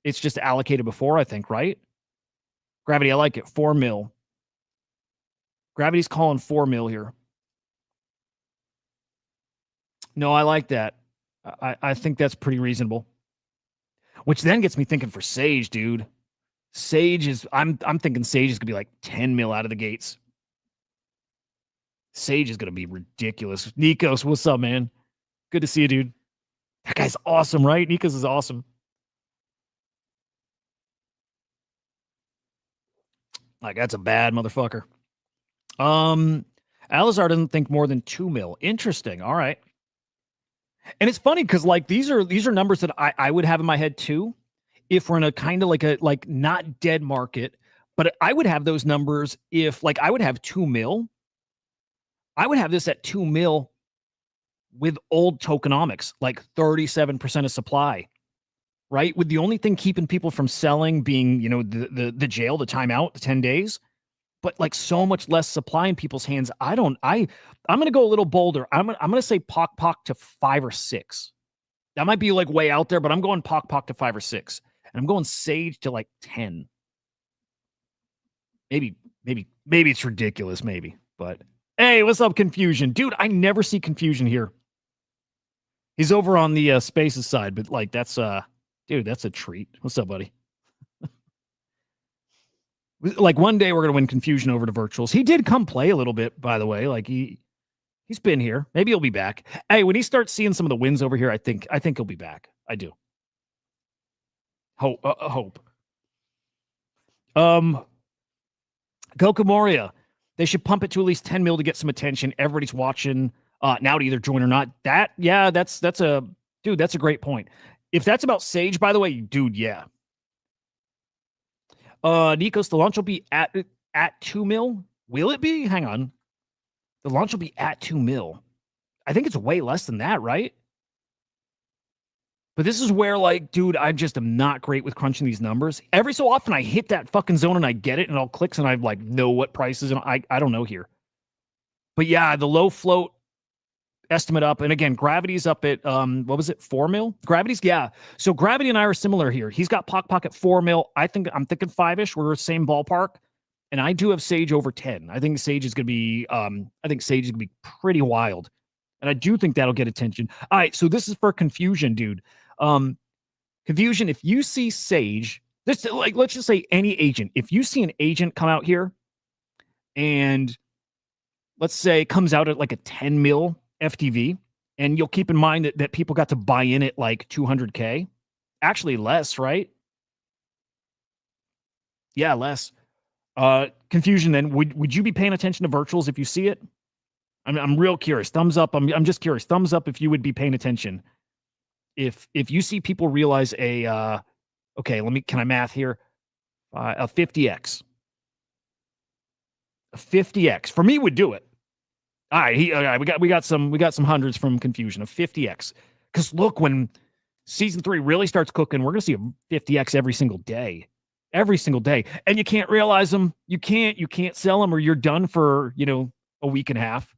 It's just allocated before, I think, right? Gravity, I like it. 4 mil. Gravity's calling 4 mil here. No, I like that. I think that's pretty reasonable. Which then gets me thinking for Sage, dude. Sage is, I'm thinking Sage is gonna be like 10 mil out of the gates. Sage is gonna be ridiculous. Nikos, what's up, man? Good to see you, dude. That guy's awesome, right? Nikos is awesome. Like, that's a bad motherfucker. Alizar doesn't think more than 2 mil. Interesting. All right. And it's funny because like these are numbers that I would have in my head too, if we're in a kind of like not dead market, but I would have those numbers if like I would have 2 mil. I would have this at 2 mil with old tokenomics, like 37% of supply, right? With the only thing keeping people from selling being, the jail, the timeout, the 10 days, but like so much less supply in people's hands. I'm going to go a little bolder. I'm going to say PokPok to 5 or 6. That might be like way out there, but I'm going PokPok to 5 or 6. And I'm going Sage to like 10. Maybe it's ridiculous, maybe. But hey, what's up, Confusion? Dude, I never see Confusion here. He's over on the Spaces side, but like that's dude, that's a treat. What's up, buddy? Like one day we're gonna win Confusion over to virtuals. He did come play a little bit, by the way. Like he's been here. Maybe he'll be back. Hey, when he starts seeing some of the wins over here, I think he'll be back. I do. Hope. Goku Moria. They should pump it to at least 10 mil to get some attention. Everybody's watching now to either join or not. That's a great point. If that's about Sage, by the way, dude, yeah. Nikos, the launch will be at 2 mil. Will it be? Hang on. The launch will be at 2 mil. I think it's way less than that, right? But this is where, like, dude, I just am not great with crunching these numbers. Every so often I hit that fucking zone and I get it and it all clicks and I like know what prices and I don't know here. But yeah, the low float estimate up. And again, Gravity's up at what was it, 4 mil? Gravity's, yeah. So Gravity and I are similar here. He's got PokPok at 4 mil. I'm thinking 5-ish. We're same ballpark. And I do have Sage over 10. I think Sage is gonna be pretty wild. And I do think that'll get attention. All right, so this is for confusion, dude. Confusion, if you see Sage, this, like, let's just say any agent, if you see an agent come out here and let's say comes out at like a 10 mil FTV, and you'll keep in mind that people got to buy in at like 200K, actually less, right? Yeah, less. Confusion, then would you be paying attention to virtuals if you see it? I'm real curious. Thumbs up. I'm just curious. Thumbs up if you would be paying attention. If you see people realize a okay, can I math here? A 50x. A 50x for me would do it. All right, we got some hundreds from Confusion. A 50x. Because look, when season 3 really starts cooking, we're gonna see a 50x every single day. Every single day. And you can't realize them. You can't sell them or you're done for, a week and a half.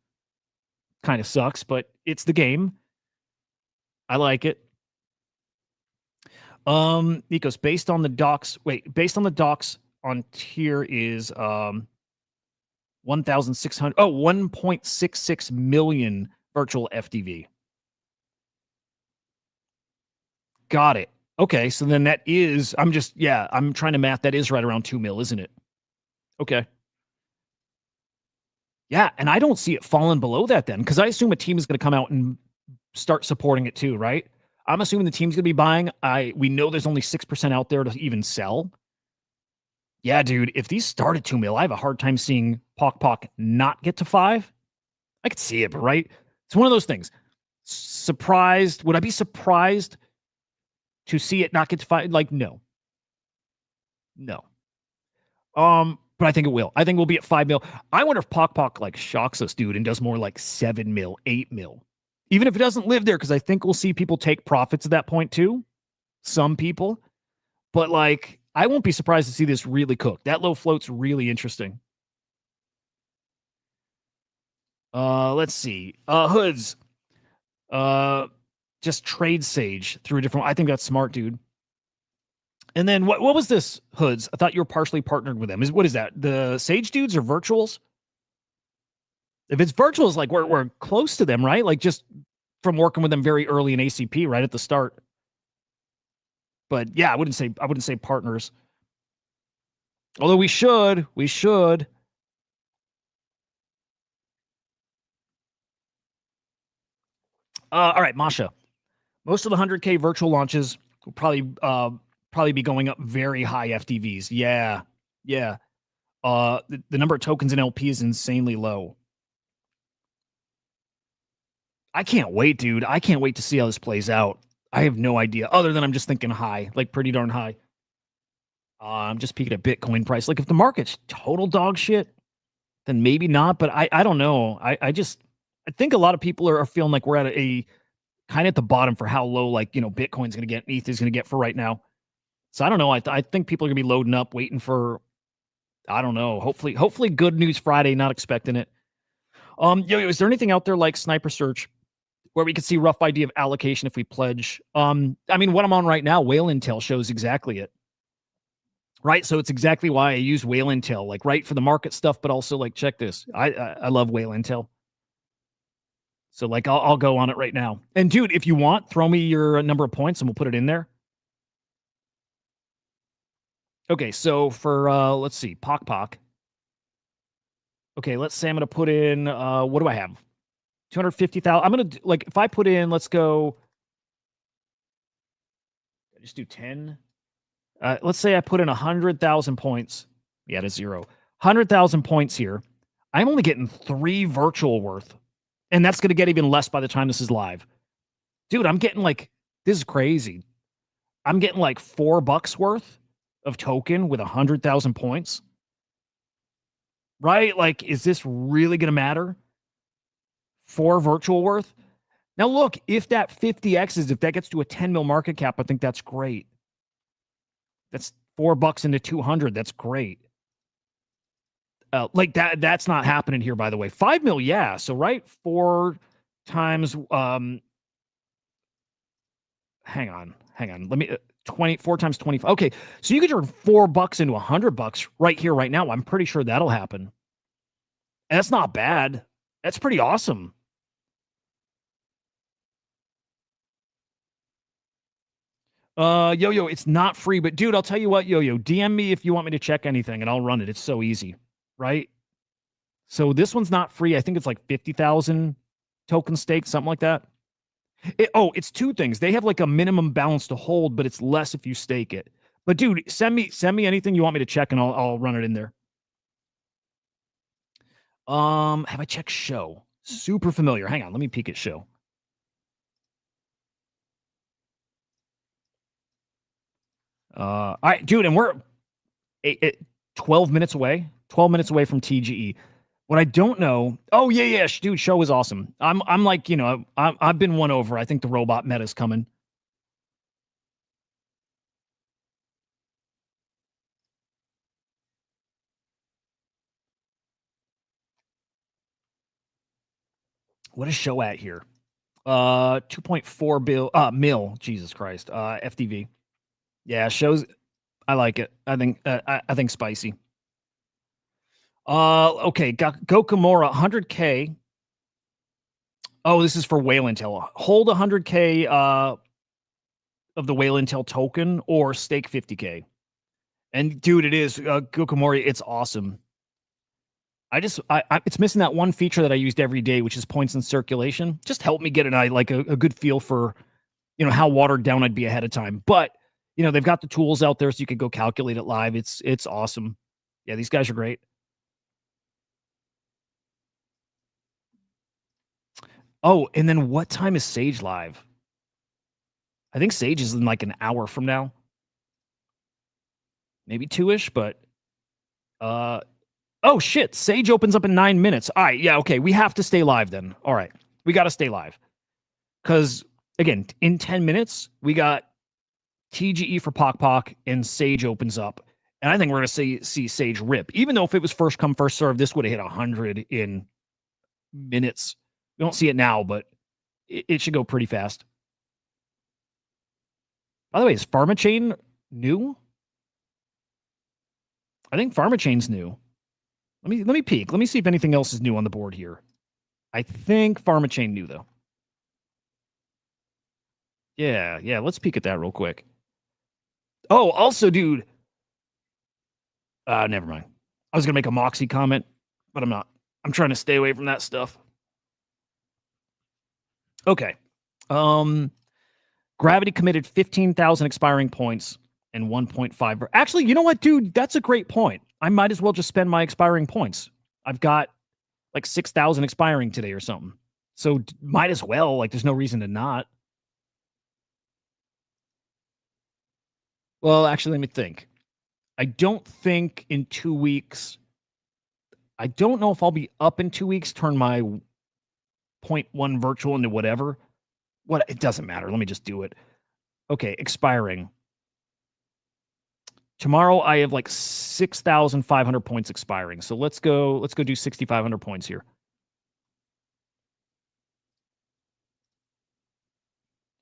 Kind of sucks, but it's the game. I like it. Nikos, based on the docs on tier is 1.66 million virtual FDV. Got it. Okay, so then that is, I'm trying to math, that is right around 2 mil, isn't it? Okay. Yeah, and I don't see it falling below that then, because I assume a team is going to come out and start supporting it too, right? I'm assuming the team's going to be buying. We know there's only 6% out there to even sell. Yeah, dude, if these start at 2 mil, I have a hard time seeing PokPok not get to 5. I could see it, but right? It's one of those things. Surprised? Would I be surprised to see it not get to 5? Like, no. But I think it will. I think we'll be at 5 mil. I wonder if PokPok like shocks us, dude, and does more like 7 mil, 8 mil. Even if it doesn't live there, because I think we'll see people take profits at that point too. Some people. But like, I won't be surprised to see this really cook. That low float's really interesting. Let's see. Hoods. Just trade Sage through a different. I think that's smart, dude. And then what was this, Hoods? I thought you were partially partnered with them. What is that? The Sage dudes or virtuals? If it's virtuals, like we're close to them, right? Like just from working with them very early in ACP, right at the start. But yeah, I wouldn't say partners. Although we should. All right, Masha. Most of the 100K virtual launches will probably be going up very high FTVs. Yeah. The number of tokens in LP is insanely low. I can't wait, dude. I can't wait to see how this plays out. I have no idea, other than I'm just thinking high, like pretty darn high. I'm just peeking at Bitcoin price. Like if the market's total dog shit, then maybe not. But I don't know. I think a lot of people are feeling like we're at a kind of at the bottom for how low, like, Bitcoin's going to get, ETH is going to get for right now. So I don't know. I think people are going to be loading up, waiting for, I don't know. Hopefully good news Friday, not expecting it. Is there anything out there like Sniper Search where we could see rough idea of allocation if we pledge? I mean, what I'm on right now, Whale Intel shows exactly it. Right? So it's exactly why I use Whale Intel, like right for the market stuff, but also like, check this. I love Whale Intel. So like, I'll go on it right now. And dude, if you want, throw me your number of points and we'll put it in there. Okay, so for, let's see, PokPok. Okay, let's say I'm going to put in, what do I have? 250,000. I'm going to, like, if I put in, let's go, just do 10. Let's say I put in 100,000 points. Yeah, to 0. 100,000 points here. I'm only getting 3 virtual worth. And that's going to get even less by the time this is live. Dude, I'm getting like, this is crazy. I'm getting like $4 worth of token with 100,000 points. Right? Like, is this really going to matter? 4 virtual worth? Now, look, if that 50Xs, if that gets to a 10 mil market cap, I think that's great. That's $4 into 200. That's great. Like that's not happening here, by the way. 5 mil, yeah. So, right, 4 times, hang on. Let me, 24 times 25. Okay, so you could turn $4 into $100 right here, right now. I'm pretty sure that'll happen. And that's not bad. That's pretty awesome. Yo-Yo, it's not free, but dude, I'll tell you what, Yo-Yo, DM me if you want me to check anything and I'll run it. It's so easy, right? So this one's not free. I think it's like 50,000 token stake, something like that. It's 2 things. They have like a minimum balance to hold, but it's less if you stake it. But dude, send me anything you want me to check and I'll run it in there. Have I checked show? Super familiar. Hang on, let me peek at show. All right, dude, and we're 12 minutes away. 12 minutes away from TGE. What I don't know. Oh yeah, dude, show is awesome. I'm like, you know, I've been won over. I think the robot meta's coming. What is show at here? 2.4 mil. Jesus Christ. FDV. Yeah, shows. I like it. I think spicy. Okay, Gokumura 100K. Oh, this is for whale intel. Hold 100K of the whale intel token or stake 50K. And dude, it is Gokumori. It's awesome. It's missing that one feature that I used every day, which is points in circulation. Just help me get a good feel for, you know, how watered down I'd be ahead of time. But you know, they've got the tools out there so you could go calculate it live. It's awesome. Yeah, these guys are great. Oh, and then what time is Sage live? I think Sage is in like an hour from now. Maybe 2-ish, but oh shit, Sage opens up in 9 minutes. All right, yeah, okay. We have to stay live then. All right. We got to stay live. Cuz again, in 10 minutes, we got TGE for PokPok and Sage opens up. And I think we're going to see Sage rip. Even though if it was first come first serve, this would have hit 100 in minutes. We don't see it now, but it should go pretty fast. By the way, is PharmaChain new? I think PharmaChain's new. Let me peek. Let me see if anything else is new on the board here. I think PharmaChain new though. Yeah. Let's peek at that real quick. Oh, also, dude. Never mind. I was gonna make a Moxie comment, but I'm not. I'm trying to stay away from that stuff. Okay. Gravity committed 15,000 expiring points and 1.5. Actually, you know what, dude? That's a great point. I might as well just spend my expiring points. I've got like 6,000 expiring today or something. So might as well. Like, there's no reason to not. Well, actually, let me think. I don't think in 2 weeks. I don't know if I'll be up in 2 weeks, turn my 0.1 virtual into whatever. What? It doesn't matter. Let me just do it. Okay, expiring. Tomorrow I have like 6,500 points expiring. So let's go do 6,500 points here.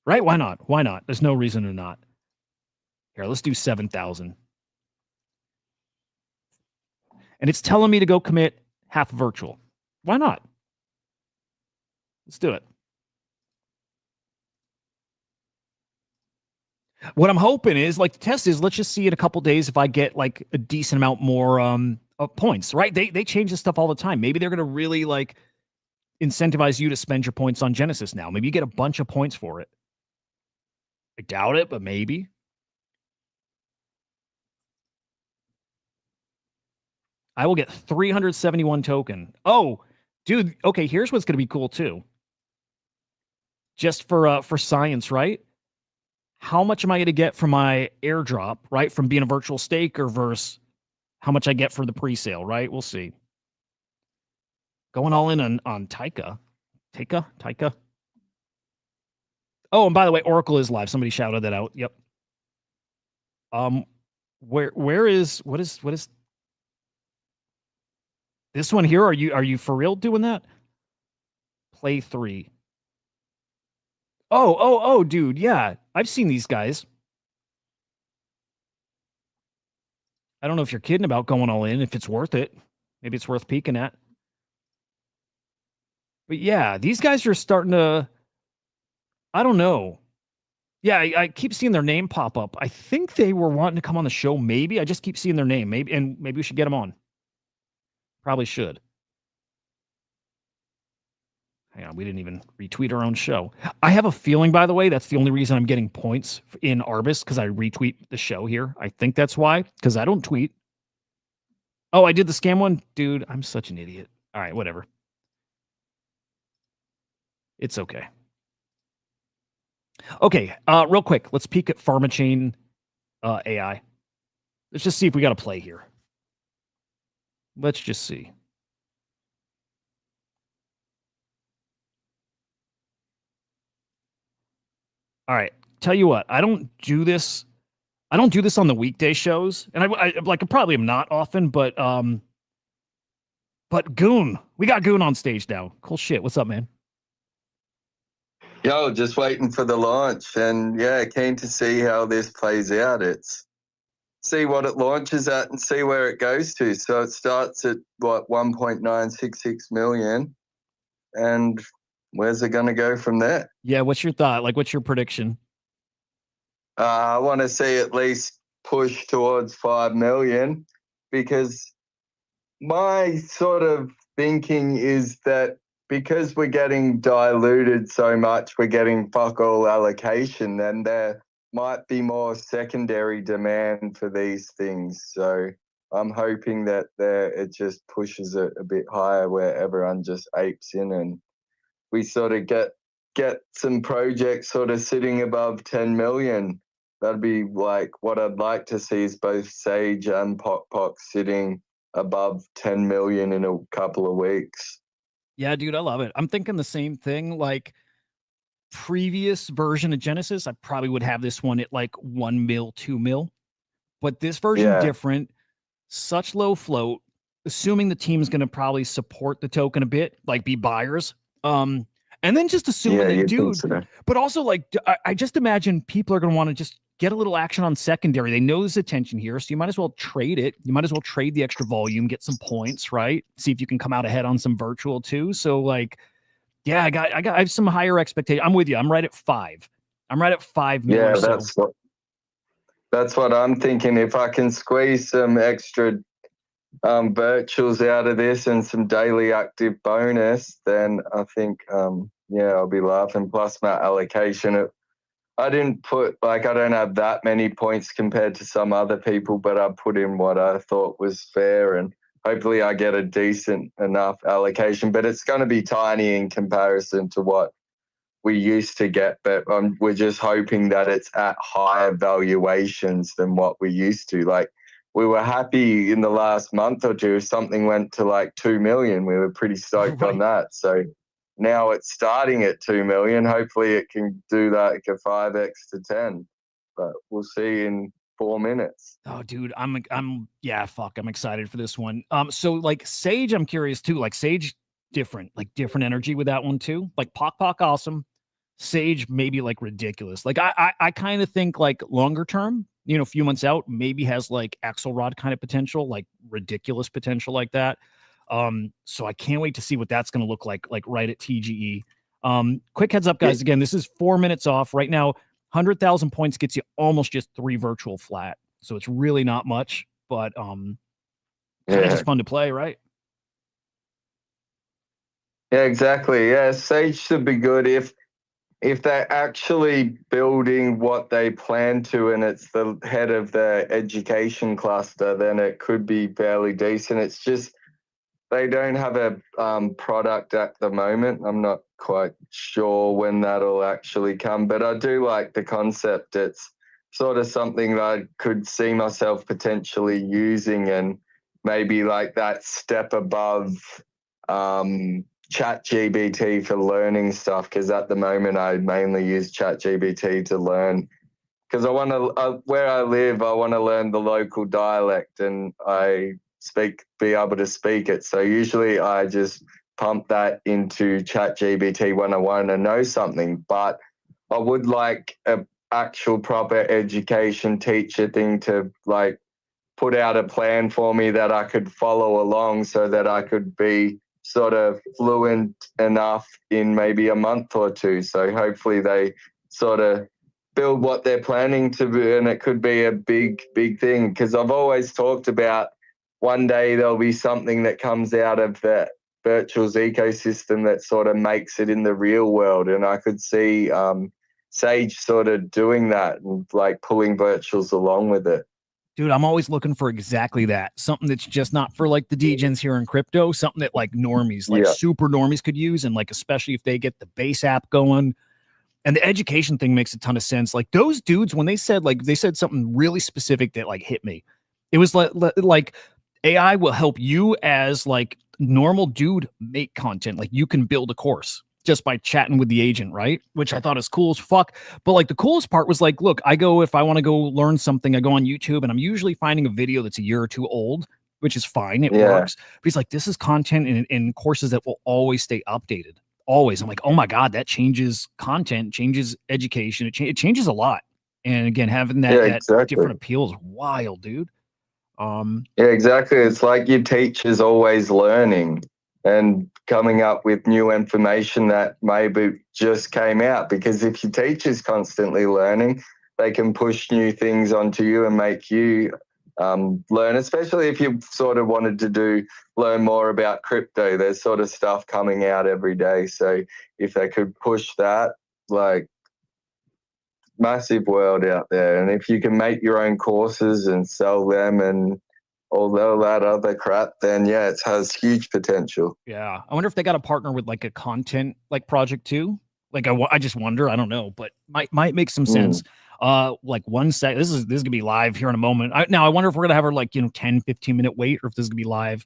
Right? Why not? Why not? There's no reason to not. Here, let's do 7,000. And it's telling me to go commit half virtual. Why not? Let's do it. What I'm hoping is, like, the test is, let's just see in a couple days if I get like a decent amount more points, right? They change this stuff all the time. Maybe they're going to really like incentivize you to spend your points on Genesis now. Maybe you get a bunch of points for it. I doubt it, but maybe. I will get 371 token. Oh, dude. Okay, here's what's going to be cool too. Just for science, right? How much am I going to get from my airdrop, right? From being a virtual staker versus how much I get for the pre-sale, right? We'll see. Going all in on Taika. Taika. Oh, and by the way, Oracle is live. Somebody shouted that out. Yep. Where is what is this one here? Are you for real doing that? Play 3. Oh, dude, yeah. I've seen these guys. I don't know if you're kidding about going all in, if it's worth it. Maybe it's worth peeking at. But yeah, these guys are starting to, I don't know. Yeah, I keep seeing their name pop up. I think they were wanting to come on the show, maybe. I just keep seeing their name. Maybe we should get them on. Probably should. Hang on, we didn't even retweet our own show. I have a feeling, by the way, that's the only reason I'm getting points in Arbus, because I retweet the show here. I think that's why, because I don't tweet. Oh, I did the scam one? Dude, I'm such an idiot. All right, whatever. It's okay. Okay, real quick, let's peek at PharmaChain AI. Let's just see if we got a play here. Let's just see. All right, tell you what, I don't do this on the weekday shows, and I like probably am not often, but Goon, we got Goon on stage now. Cool shit. What's up, man? Yo, just waiting for the launch, and yeah, keen to see how this plays out. It's see what it launches at and see where it goes to. So it starts at what 1.966 million, and where's it going to go from there? Yeah, what's your thought? Like, what's your prediction? I want to see at least push towards 5 million, because my sort of thinking is that because we're getting diluted so much, we're getting fuck all allocation, then there might be more secondary demand for these things. So I'm hoping that it just pushes it a bit higher where everyone just apes in, and we sort of get some projects sort of sitting above 10 million. That'd be like what I'd like to see, is both Sage and PokPok sitting above 10 million in a couple of weeks. Yeah, dude, I love it. I'm thinking the same thing. Like, previous version of Genesis, I probably would have this one at like 1 mil, 2 mil. But this version different, such low float, assuming the team's going to probably support the token a bit, like be buyers. And then just assuming they do. So. But also, like, I just imagine people are going to want to just get a little action on secondary. They know there's attention here, so you might as well trade it. You might as well trade the extra volume, get some points, right? See if you can come out ahead on some virtual too. So, like, yeah, I have some higher expectations. I'm with you. I'm right at 5. I'm right at 5 mil. Yeah, that's what I'm thinking. If I can squeeze some extra virtuals out of this and some daily active bonus, then I think I'll be laughing. Plus my allocation, I didn't put, like, I don't have that many points compared to some other people, but I put in what I thought was fair, and hopefully I get a decent enough allocation, but it's going to be tiny in comparison to what we used to get. But we're just hoping that it's at higher valuations than what we used to. Like, we were happy in the last month or two if something went to like 2 million. We were pretty stoked on that. So now it's starting at 2 million. Hopefully it can do like a 5x to 10, but we'll see in 4 minutes. Oh, dude, I'm excited for this one. So like Sage, I'm curious too. Like Sage, different energy with that one too. Like PokPok, awesome. Sage, maybe like ridiculous. Like I kind of think like longer term, a few months out, maybe has like Axelrod kind of potential, like ridiculous potential like that. So I can't wait to see what that's going to look like right at TGE. Quick heads up, guys. Again, this is 4 minutes off right now. 100,000 points gets you almost just 3 virtual flat. So it's really not much, but kind of just fun to play, right? Yeah, exactly. Yeah, Sage should be good. if they're actually building what they plan to and it's the head of the education cluster, then it could be fairly decent. It's just they don't have a product at the moment. I'm not quite sure when that'll actually come, but I do like the concept. It's sort of something that I could see myself potentially using, and maybe like that step above ChatGPT for learning stuff, because at the moment I mainly use ChatGPT to learn, because I want to where I live, I want to learn the local dialect, and be able to speak it. So usually I just pump that into ChatGPT when I want to know something. But I would like a actual proper education teacher thing to like put out a plan for me that I could follow along, so that I could be sort of fluent enough in maybe a month or two. So hopefully they sort of build what they're planning to be, and it could be a big thing, because I've always talked about one day there'll be something that comes out of that virtuals ecosystem that sort of makes it in the real world, and I could see Sage sort of doing that and like pulling virtuals along with it. Dude, I'm always looking for exactly that. Something that's just not for like the degens here in crypto, something that like normies, like super normies could use. And like, especially if they get the base app going, and the education thing makes a ton of sense. Like those dudes, when they said something really specific that like hit me, it was like AI will help you as like normal dude make content. Like you can build a course just by chatting with the agent, right? Which I thought is cool as fuck. But like the coolest part was like, look, if I want to go learn something, I go on YouTube, and I'm usually finding a video that's a year or two old, which is fine. It works. But he's like, this is content in courses that will always stay updated. Always. I'm like, oh my God, that changes content, changes education. It changes a lot. And again, having that different appeal is wild, dude. Yeah, exactly. It's like your teacher's always learning and coming up with new information that maybe just came out, because if your teacher's constantly learning, they can push new things onto you and make you learn, especially if you sort of wanted to learn more about crypto. There's sort of stuff coming out every day. So if they could push that, like, massive world out there. And if you can make your own courses and sell them and all that other crap, then yeah, it has huge potential. Yeah. I wonder if they got to partner with like a content like project too. Like I just wonder, I don't know, but might make some sense. Like 1 sec. This is gonna be live here in a moment. Now I wonder if we're gonna have her like 10-15 minute wait, or if this is gonna be live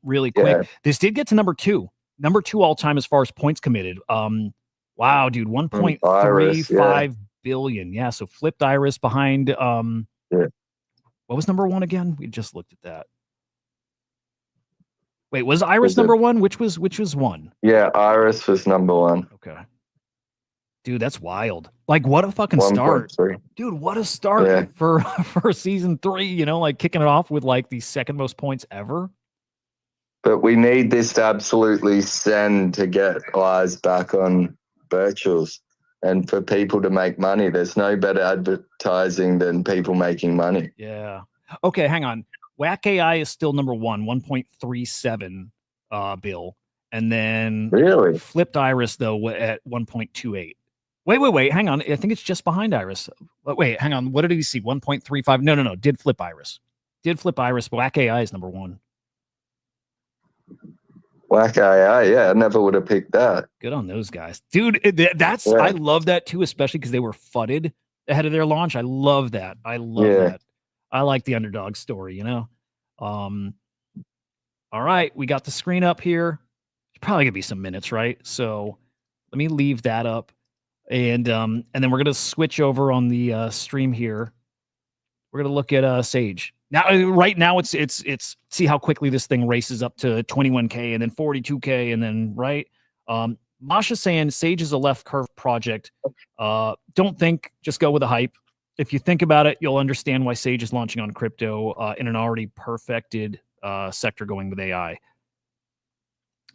really quick. Yeah. This did get to number two all time as far as points committed. Wow, dude, 1.35 billion. Yeah, so flipped Iris behind what was number one again? We just looked at that. Wait, was Iris number one? Which was one? Yeah, Iris was number one. Okay. Dude, that's wild. Like, what a fucking start. Dude, what a start for season 3, like kicking it off with like the second most points ever. But we need this to absolutely send to get eyes back on virtuals and for people to make money. There's no better advertising than people making money. Yeah. Okay, hang on. Whack AI is still number one, 1.37 bill. And then really flipped Iris though at 1.28. Wait, hang on. I think it's just behind Iris. Wait, hang on. What did he see? 1.35. No. Did flip Iris. Whack AI is number one. Whack AI, yeah, I never would have picked that. Good on those guys, dude. I love that too, especially because they were fudded ahead of their launch. I love that. I love that. I like the underdog story, all right, we got the screen up here. It's probably gonna be some minutes, right? So let me leave that up, and then we're gonna switch over on the stream here. We're gonna look at Sage. Now, right now, it's see how quickly this thing races up to 21K and then 42K and then right. Masha's saying Sage is a left curve project. Don't think, just go with the hype. If you think about it, you'll understand why Sage is launching on crypto in an already perfected sector going with AI.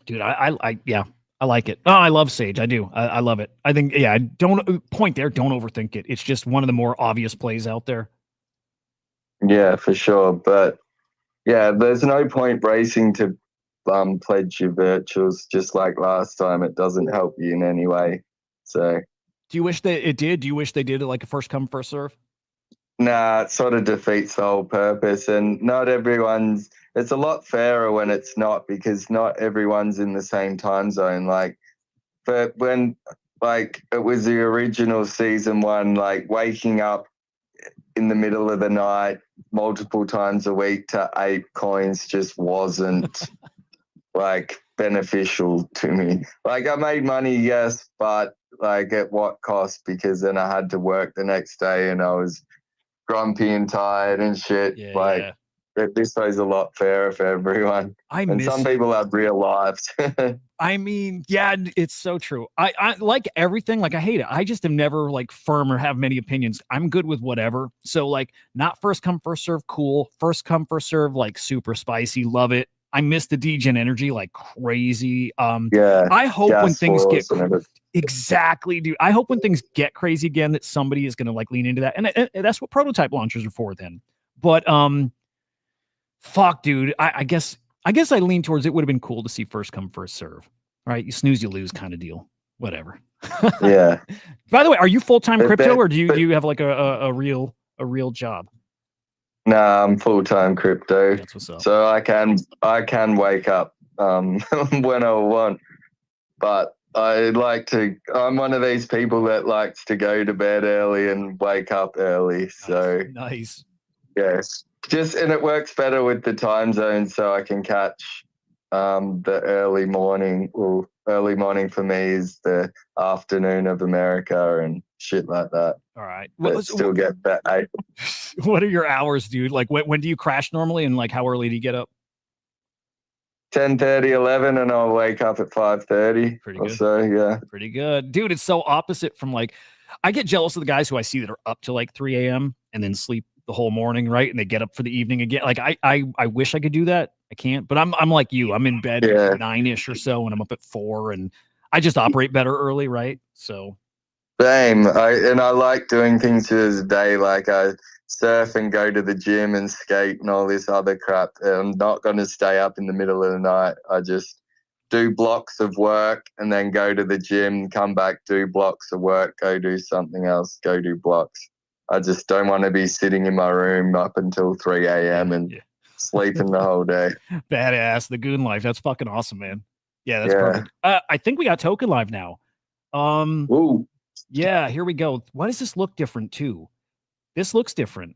Dude, I like it. Oh, I love Sage. I do. I love it. I think, don't overthink it. It's just one of the more obvious plays out there. Yeah, for sure. But yeah, there's no point racing to pledge your virtuals just like last time. It doesn't help you in any way. So Do you wish that it did? Do you wish they did it like a first come, first serve? nah, it sort of defeats the whole purpose, and not everyone's. It's a lot fairer when it's not, because not everyone's in the same time zone. Like, but when like it was the original season one, like waking up in the middle of the night multiple times a week to ape coins just wasn't like beneficial to me. Like, I made money, yes, but like at what cost? Because then I had to work the next day and I was grumpy and tired and shit. Yeah, Like, yeah. this way's a lot fairer for everyone. I And miss some it. people have real lives. I mean, yeah, it's so true. I like everything. Like, I hate it. I just am never like firm or have many opinions. I'm good with whatever. So like, not first come, first serve, cool. First come, first serve, like super spicy, love it. I miss the degen energy like crazy. Yeah, I hope when gas things get wars and everything. exactly, dude. I hope when things get crazy again that somebody is gonna like lean into that, and that's what prototype launchers are for then. But fuck, dude. I guess I lean towards it would have been cool to see first come, first serve. Right? You snooze, you lose kind of deal. Whatever. Yeah. By the way, are you full-time But crypto that- or do you but- do you have like a real job? Nah, I'm full-time crypto. That's what's up. So I can wake up when I want. But I'm one of these people that likes to go to bed early and wake up early. So Nice. yes. And it works better with the time zone, so I can catch the early morning. Well, early morning for me is the afternoon of America and shit like that. All right. But still get that 8. What are your hours, dude? Like when do you crash normally and like how early do you get up? 10:30, 11, and I'll wake up at 5:30 Pretty or good. so. Yeah. Pretty good. Dude, it's so opposite from like I get jealous of the guys who I see that are up to like 3 a.m. and then sleep the whole morning, right? And they get up for the evening again. Like I wish I could do that. I can't, but I'm like you. I'm in bed Yeah. 9-ish or so and I'm up at 4 and I just operate better early, right? So Same. I like doing things during the day. Like I surf and go to the gym and skate and all this other crap. I'm not going to stay up in the middle of the night. I just do blocks of work and then go to the gym, come back, do blocks of work, go do something else, go do blocks. I just don't want to be sitting in my room up until 3 a.m. and sleeping the whole day. badass, the goon life. That's fucking awesome, man. Yeah, that's Yeah. perfect. I think we got token live now. Ooh. Yeah, here we go. Why does this look different too? This looks different.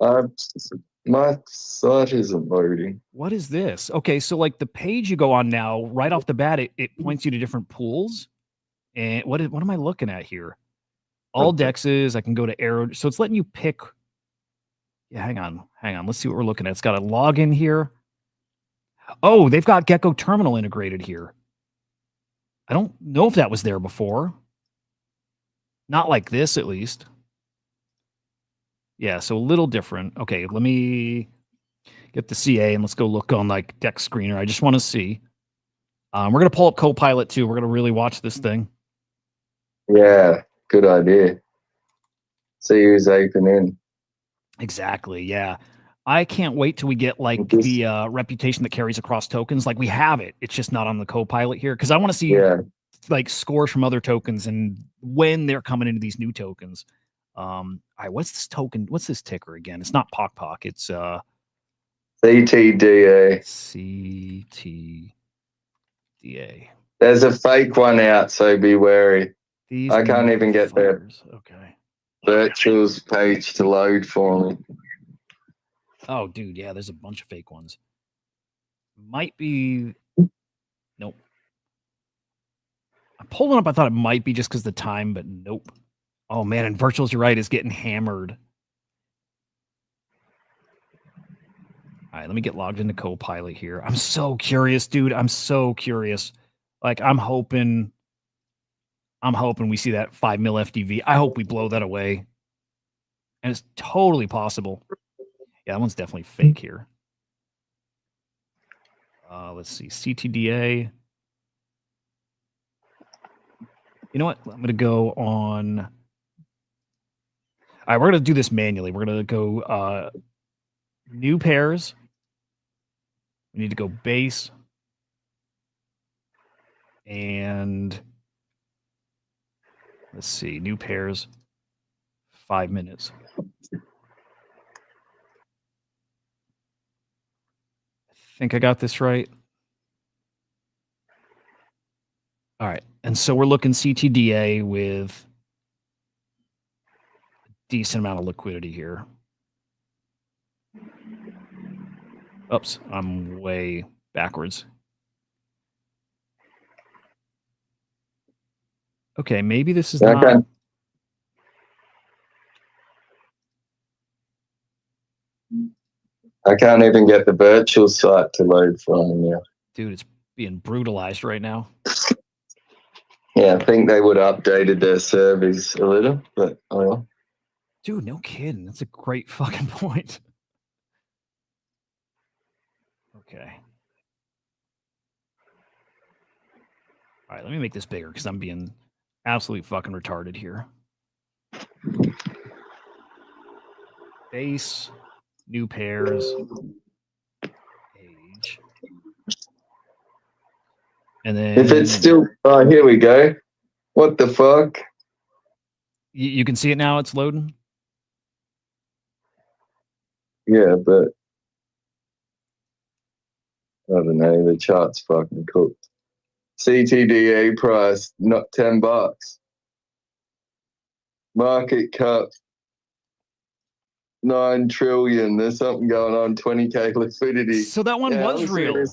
My site isn't loading. What is this? Okay, so like the page you go on now, right off the bat, it points you to different pools. And what am I looking at here? All dexes. I can go to arrow. So it's letting you pick. Yeah, hang on. Let's see what we're looking at. It's got a login here. Oh, they've got Gecko Terminal integrated here. I don't know if that was there before. Not like this, at least. Yeah, so a little different. Okay, let me get the CA and let's go look on like Dex Screener. I just want to see. We're going to pull up Copilot too. We're going to really watch this thing. Yeah, good idea. See who's open in. Exactly. Yeah. I can't wait till we get like the reputation that carries across tokens. Like we have it. It's just not on the Copilot here because I want to see like scores from other tokens and when they're coming into these new tokens. All right, what's this token? What's this ticker again? It's not PokPok. It's CTDA. CTDA. There's a fake one out, so be wary. These I can't even get the okay. virtuals page to load for me. Oh, dude, yeah, there's a bunch of fake ones. Might be. Nope. I'm pulling up. I thought it might be just because the time, but nope. Oh man, and virtuals, you're right, is getting hammered. All right, let me get logged into Copilot here. I'm so curious, dude. I'm so curious. Like, I'm hoping we see that 5 mil FDV. I hope we blow that away. And it's totally possible. Yeah, that one's definitely fake here. Let's see. CTDA. You know what? I'm going to go on. All right, we're going to do this manually. We're going to go new pairs. We need to go base. And Let's see. New pairs. 5 minutes. I think I got this right. All right. And so we're looking CTDA with a decent amount of liquidity here. Oops, I'm way backwards. Okay, maybe this is not. I can't even get the virtual site to load for me now. Dude, it's being brutalized right now. Yeah, I think they would have updated their servers a little, but oh well. Dude, no kidding. That's a great fucking point. Okay. All right, let me make this bigger because I'm being absolutely fucking retarded here. Base, new pairs, age. And then If it's still, oh, here we go. What the fuck? you can see it now. It's loading. Yeah, but I don't know. The chart's fucking cooked. CTDA price, not $10. Market cap, 9 trillion. There's something going on. 20K liquidity. So that one was real.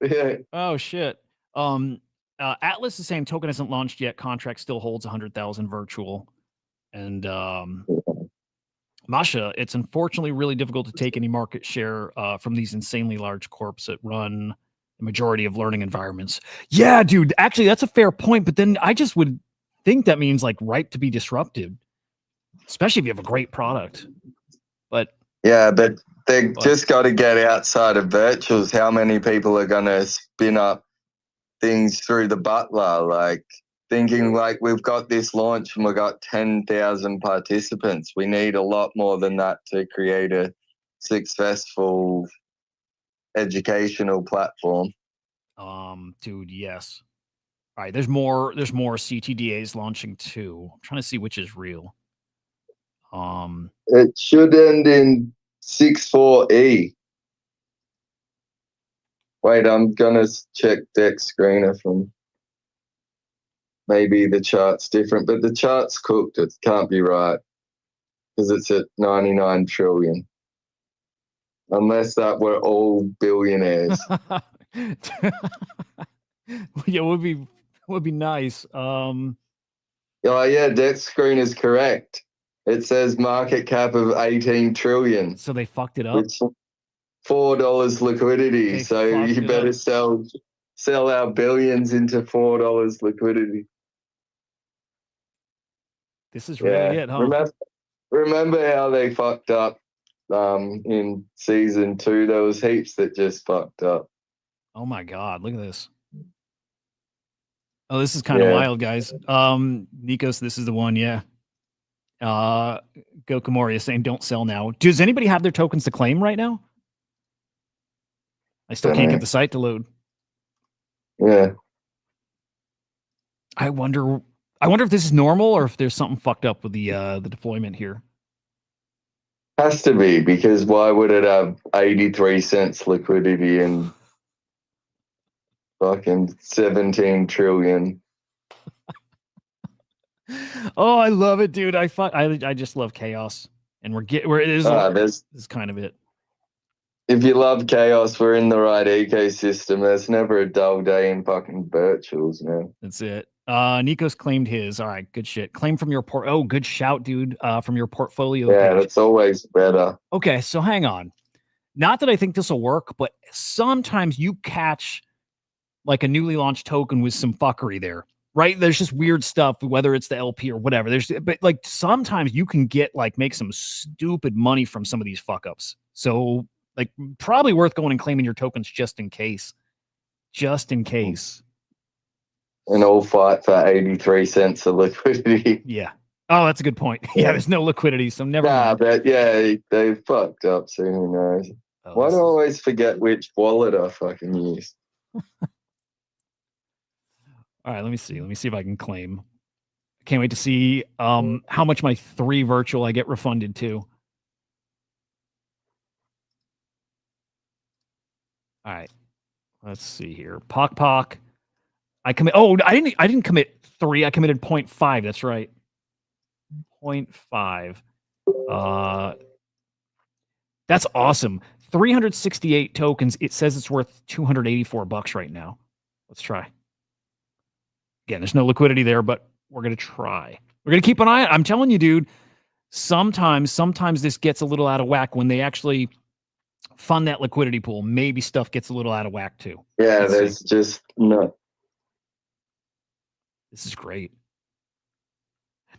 Yeah. Oh shit. Atlas is saying token isn't launched yet. Contract still holds 100,000 virtual. And Masha, it's unfortunately really difficult to take any market share from these insanely large corps that run the majority of learning environments. Yeah, dude. Actually, that's a fair point. But then I just would think that means like ripe to be disrupted, especially if you have a great product. But yeah, but they just got to get outside of virtuals. How many people are going to spin up things through the butler, like thinking like we've got this launch and we've got 10,000 participants. We need a lot more than that to create a successful educational platform. Dude, yes. All right, there's more CTDAs launching too. I'm trying to see which is real. It should end in 64E. Wait, I'm gonna check Dex Screener from maybe the chart's different, but the chart's cooked. It can't be right because it's at 99 trillion. Unless that were all billionaires. Yeah, would be nice. Oh yeah, Dex Screen is correct. It says market cap of 18 trillion. So they fucked it up. It's $4 liquidity. So you better sell our billions into $4 liquidity. This is really it, huh? Remember how they fucked up in season 2? There was heaps that just fucked up. Oh my god, look at this. Oh, this is kind of wild, guys. Nikos, this is the one, yeah. Gokamori is saying don't sell now. Does anybody have their tokens to claim right now? I still can't get the site to load. Yeah. I wonder if this is normal or if there's something fucked up with the deployment here. Has to be, because why would it have 83 cents liquidity and fucking 17 trillion? Oh, I love it, dude. I just love chaos, and this is kind of it. If you love chaos, we're in the right ecosystem. There's never a dull day in fucking virtuals, man. That's it. Nikos claimed his. All right, good shit. Claim from your port. Oh, good shout, dude. From your portfolio. Yeah, page. that's always better. Okay, so hang on. Not that I think this will work, but sometimes you catch like a newly launched token with some fuckery there, right? There's just weird stuff, whether it's the LP or whatever. But like sometimes you can make some stupid money from some of these fuck ups. So like probably worth going and claiming your tokens just in case. Just in case. An all fight for 83 cents of liquidity. Yeah. Oh, that's a good point. Yeah, there's no liquidity, so never mind. But yeah, they fucked up, so who knows? Why do I always forget which wallet I fucking use? All right, let me see. Let me see if I can claim. Can't wait to see how much my 3 virtual I get refunded to. All right. Let's see here. PokPok. I didn't commit 3. I committed 0.5. That's right. 0.5. That's awesome. 368 tokens. It says it's worth $284 right now. Let's try. Again, there's no liquidity there, but we're going to try. We're going to keep an eye on it. I'm telling you, dude, sometimes this gets a little out of whack when they actually fund that liquidity pool. Maybe stuff gets a little out of whack too. Yeah, there's just no. This is great.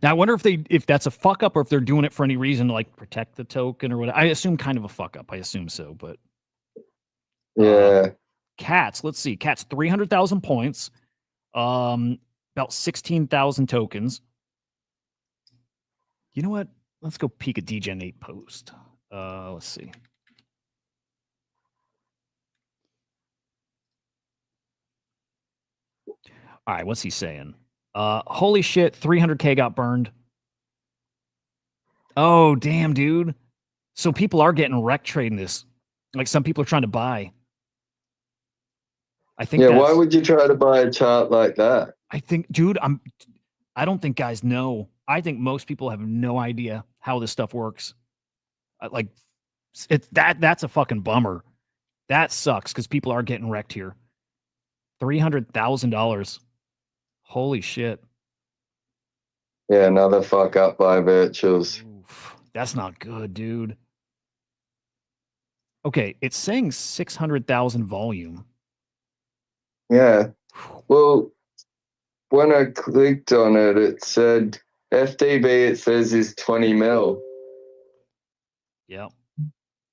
Now I wonder if that's a fuck up or if they're doing it for any reason to like protect the token or what. I assume kind of a fuck up. I assume so, but yeah. Cats, let's see. Cats 300,000 points. About 16,000 tokens. You know what? Let's go peek at DGen 8 post. Let's see. All right, what's he saying? Holy shit, 300K got burned. Oh, damn, dude. So people are getting wrecked trading this. Like some people are trying to buy. I think why would you try to buy a chart like that? I think, dude, I don't think guys know. I think most people have no idea how this stuff works. Like that's a fucking bummer. That sucks because people are getting wrecked here. $300,000. Holy shit. Yeah, another fuck up by virtuals. Oof, that's not good, dude. Okay, it's saying 600,000 volume. Yeah. Well, when I clicked on it, it said FDB, it says is 20 mil. Yep.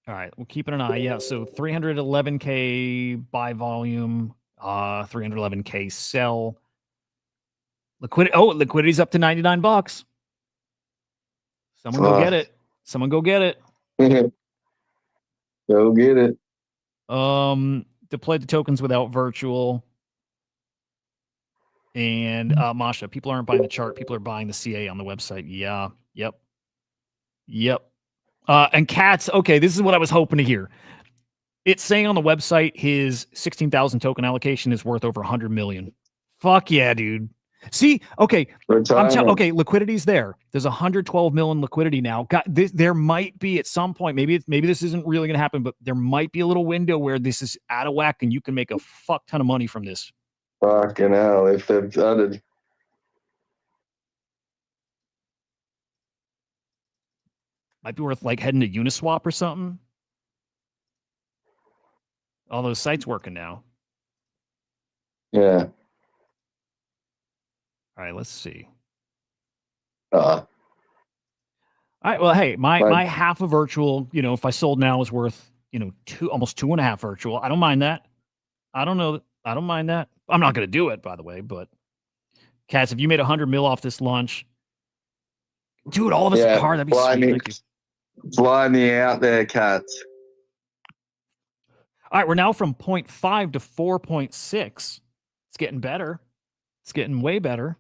All right, we're keeping an eye. Yeah, so 311K buy volume, 311K sell. Liquidity's up to $99. Someone go get it. Someone go get it. Go get it. Deploy the tokens without virtual. And Masha, people aren't buying the chart. People are buying the CA on the website. Yeah. Yep. And Cats, okay, this is what I was hoping to hear. It's saying on the website his 16,000 token allocation is worth over 100 million. Fuck yeah, dude. See, okay, okay, liquidity's there. There's 112 million liquidity now. There might be at some point, maybe this isn't really going to happen, but there might be a little window where this is out of whack and you can make a fuck ton of money from this. Fucking hell, if they've started. Might be worth like heading to Uniswap or something. All those sites working now. Yeah. All right, let's see. Uh, All right. Well, hey, my half a virtual, if I sold now is worth, almost 2.5 virtual. I don't mind that. I don't mind that. I'm not going to do it, by the way, but Cats, if you made 100 mil off this launch, dude, all of us a car, that'd be sweet. Thank you. Fly me out there, Cats. All right, we're now from 0.5 to 4.6. It's getting better. It's getting way better.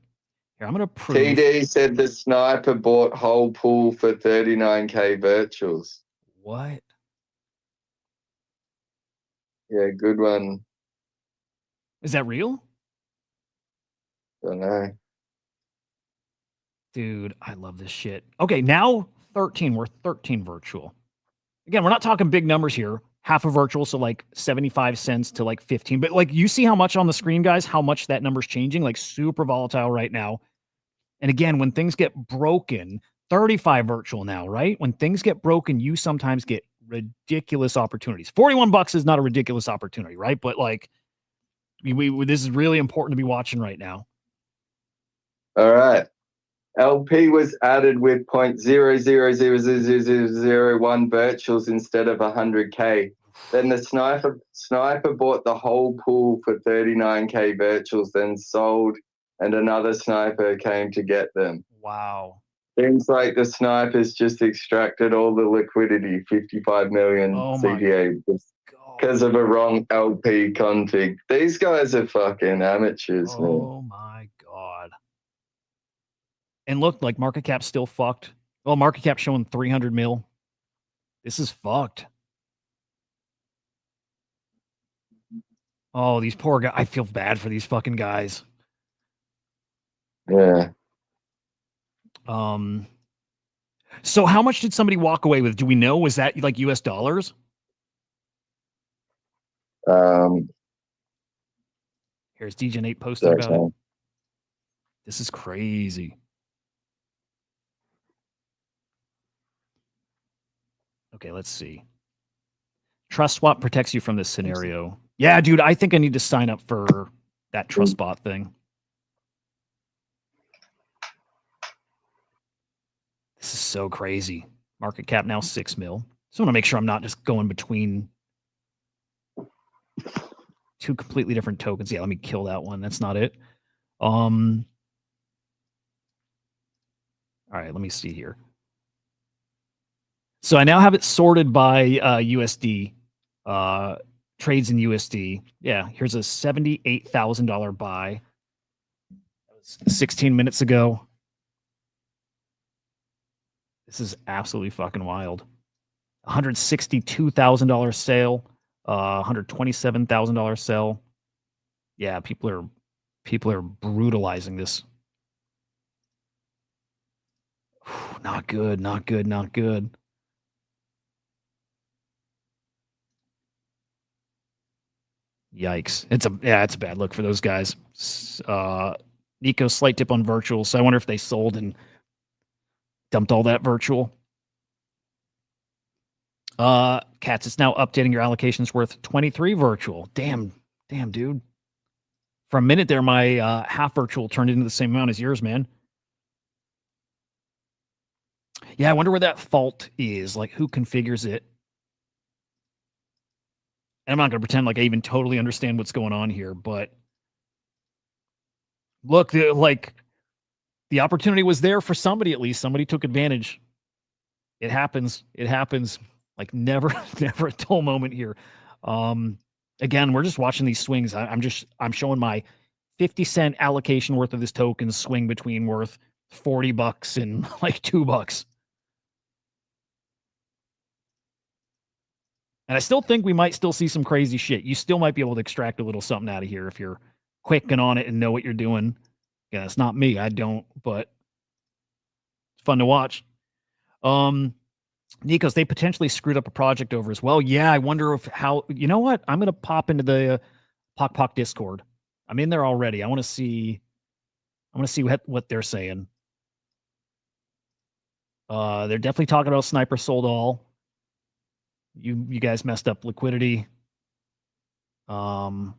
Here, I'm going to prove. TD said the sniper bought whole pool for 39K virtuals. What? Yeah, good one. Is that real? Don't know. Dude, I love this shit. Okay, now 13. We're 13 virtual. Again, we're not talking big numbers here. Half a virtual, so like 75 cents to like 15. But like you see how much on the screen, guys, how much that number's changing, like super volatile right now. And again, when things get broken, 35 virtual now, right? When things get broken, you sometimes get ridiculous opportunities. $41 is not a ridiculous opportunity, right? But like this is really important to be watching right now. All right. LP was added with 0.000001 virtuals instead of 100K. Then the sniper bought the whole pool for 39K virtuals, then sold, and another sniper came to get them. Wow. Seems like the snipers just extracted all the liquidity, 55 million CDA, because of a wrong LP config. These guys are fucking amateurs, man. Oh my God. And look, like market cap still fucked. Well, market cap showing 300 mil. This is fucked. Oh, these poor guys. I feel bad for these fucking guys. Yeah. So how much did somebody walk away with? Do we know? Was that like US dollars? Here's DJ Nate posting about it. This is crazy. Okay, let's see. Trust Swap protects you from this scenario. Yeah, dude, I think I need to sign up for that Trust Bot thing. This is so crazy. Market cap now 6 mil. So I want to make sure I'm not just going between two completely different tokens. Yeah, let me kill that one. That's not it. All right, let me see here. So I now have it sorted by USD, trades in USD. Yeah, here's a $78,000 buy. That was 16 minutes ago. This is absolutely fucking wild. $162,000 sale, $127,000 sell. Yeah, people are brutalizing this. Not good, not good, not good. Yikes. It's a bad look for those guys. Nico, slight dip on virtual. So I wonder if they sold and dumped all that virtual. Cats, it's now updating your allocations worth 23 virtual. Damn, dude. For a minute there, my half virtual turned into the same amount as yours, man. Yeah, I wonder where that fault is. Like, who configures it? And I'm not going to pretend like I even totally understand what's going on here, but look, the opportunity was there for somebody at least. Somebody took advantage. It happens. It happens. Like never a dull moment here. Again, we're just watching these swings. I'm showing my 50-cent allocation worth of this token swing between worth $40 and like $2. And I still think we might still see some crazy shit. You still might be able to extract a little something out of here if you're quick and on it and know what you're doing. Yeah, it's not me. I don't, but it's fun to watch. Nikos, they potentially screwed up a project over as well. Yeah, I wonder how, you know what? I'm going to pop into the PokPok Discord. I'm in there already. I want to see what they're saying. They're definitely talking about Sniper sold all. You guys messed up liquidity. Their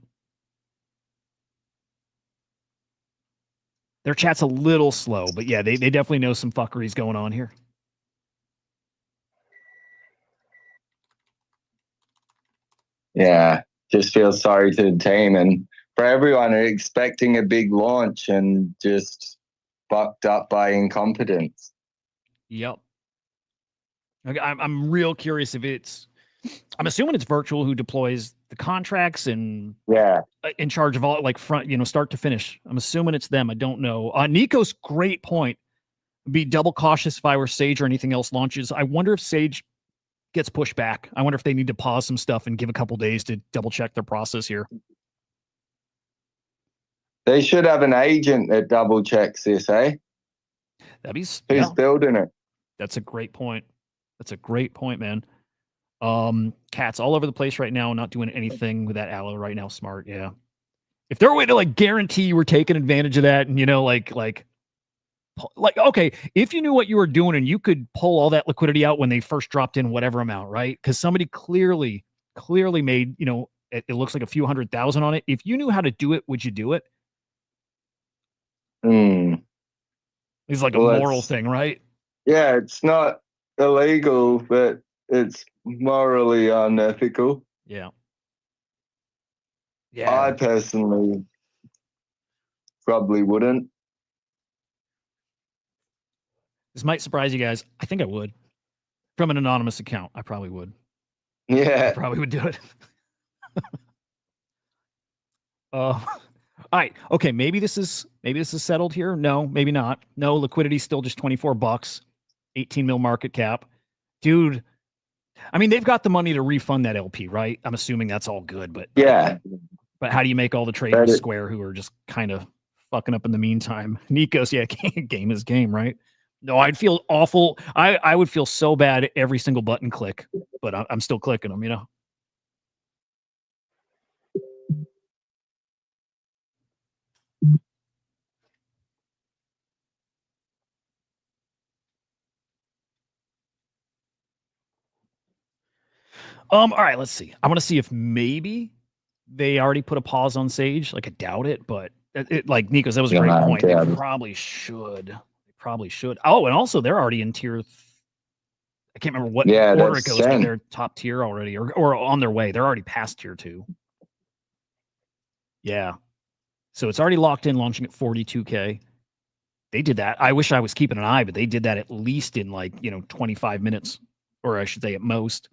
chat's a little slow, but yeah, they definitely know some fuckeries going on here. Yeah, just feel sorry to the team and for everyone expecting a big launch and just fucked up by incompetence. Yep. I'm real curious if it's. I'm assuming it's Virtual who deploys the contracts and in charge of all like front, start to finish. I'm assuming it's them. I don't know. Nico's great point. Be double cautious if I were Sage or anything else launches. I wonder if Sage gets pushed back. I wonder if they need to pause some stuff and give a couple days to double check their process here. They should have an agent that double checks this, eh? Who's building it? That's a great point. That's a great point, man. Cats all over the place right now, not doing anything with that allo right now. Smart, yeah. If there were a way to like guarantee you were taking advantage of that, and like okay, if you knew what you were doing and you could pull all that liquidity out when they first dropped in whatever amount, right? Because somebody clearly made, it looks like a few $100,000 on it. If you knew how to do it, would you do it? It's like a moral thing, right? Yeah, it's not illegal, but it's morally unethical. Yeah. I personally probably wouldn't. This might surprise you guys. I think I would. From an anonymous account, I probably would. Yeah. I probably would do it. All right. Okay. Maybe this is settled here. No, maybe not. No, liquidity's still just $24, 18 mil market cap. Dude, I mean, they've got the money to refund that LP, right? I'm assuming that's all good, but Yeah. But how do you make all the trades with Square who are just kind of fucking up in the meantime? Nikos, yeah, game is game, right? No, I'd feel awful. I would feel so bad every single button click, but I'm still clicking them, you know? All right, let's see. I want to see if maybe they already put a pause on Sage. Like, I doubt it, but like Nikos, that was a great point. They probably should. They probably should. Oh, and also they're already in tier. I can't remember what order it goes, but they're top tier already, or on their way. They're already past tier 2. Yeah. So it's already locked in, launching at 42K. They did that. I wish I was keeping an eye, but they did that at least in 25 minutes, or I should say at most.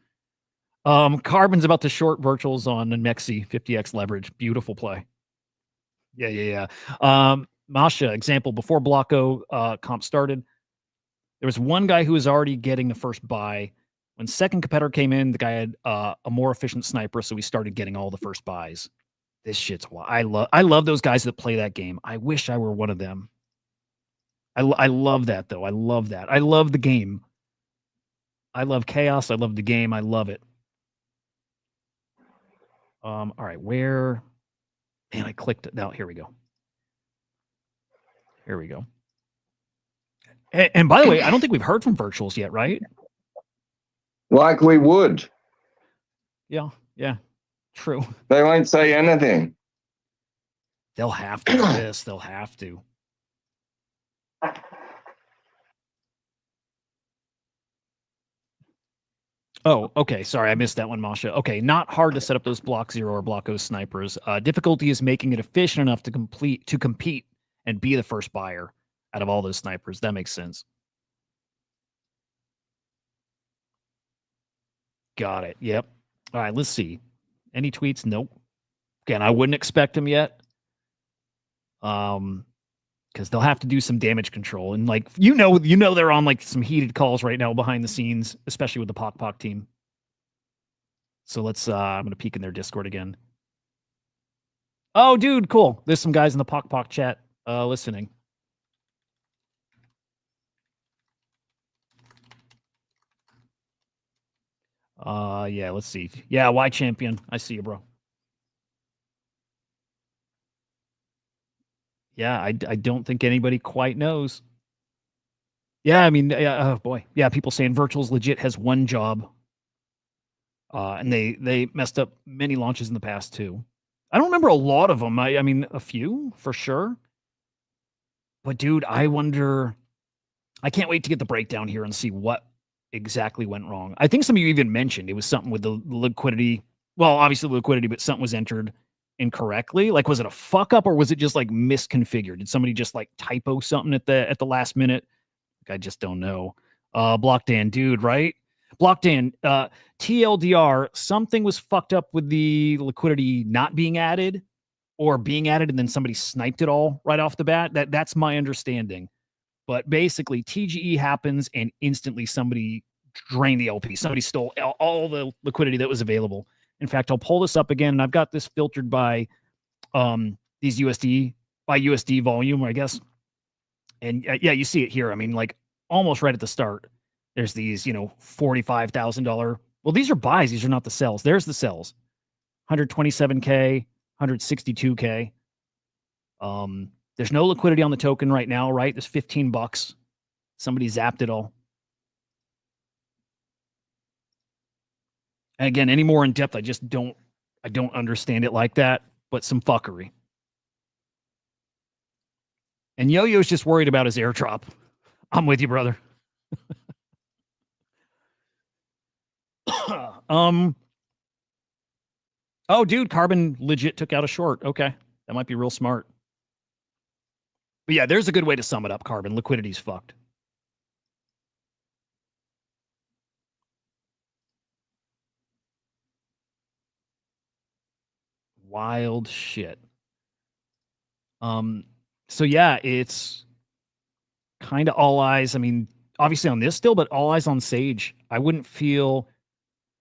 Carbon's about to short virtuals on Mexi 50x leverage. Beautiful play. Yeah. Masha, example, before Blocko comp started, there was one guy who was already getting the first buy. When second competitor came in, the guy had a more efficient sniper, so we started getting all the first buys. This shit's wild. I love those guys that play that game. I wish I were one of them. I love that, though. I love that. I love the game. I love chaos. I love the game. I love it. All right, where? Man, I clicked it. Now, here we go. Here we go. And by the way, I don't think we've heard from virtuals yet, right? Like we would. Yeah, true. They won't say anything. They'll have to do this. They'll have to. Oh, okay. Sorry, I missed that one, Masha. Okay, not hard to set up those Block 0 or Block O snipers. Difficulty is making it efficient enough to compete and be the first buyer out of all those snipers. That makes sense. Got it. Yep. All right, let's see. Any tweets? Nope. Again, I wouldn't expect them yet. Because they'll have to do some damage control. And they're on some heated calls right now behind the scenes, especially with the PokPok team. So let's I'm gonna peek in their Discord again. Oh, dude, cool. There's some guys in the PokPok chat listening. Yeah, let's see. Yeah, Y champion. I see you, bro. Yeah, I don't think anybody quite knows. Yeah, I mean, oh boy. Yeah, people saying Virtuals legit has one job. And they messed up many launches in the past too. I don't remember a lot of them. I mean, a few for sure. But dude, I wonder. I can't wait to get the breakdown here and see what exactly went wrong. I think some of you even mentioned it was something with the liquidity. Well, obviously liquidity, but something was entered incorrectly. Like, was it a fuck up or was it just like misconfigured? Did somebody just like typo something at the last minute? Like, I just don't know. Blockdan, dude, right? Blockdan, TLDR, something was fucked up with the liquidity not being added or being added and then somebody sniped it all right off the bat. That's my understanding. But basically, TGE happens and instantly somebody drained the LP. Somebody stole all the liquidity that was available. In fact, I'll pull this up again, and I've got this filtered by these USD volume, I guess. And yeah, you see it here. I mean, like almost right at the start, there's these, $45,000. Well, these are buys. These are not the sells. There's the sells. 127K, 162K. There's no liquidity on the token right now, right? There's $15. Somebody zapped it all. And again, any more in depth, I don't understand it like that, but some fuckery. And Yo-Yo's just worried about his airdrop. I'm with you, brother. Oh, dude, Carbon legit took out a short. Okay. That might be real smart. But yeah, there's a good way to sum it up, Carbon. Liquidity's fucked. Wild shit. So yeah, it's kind of all eyes. I mean, obviously on this still, but all eyes on Sage. I wouldn't feel.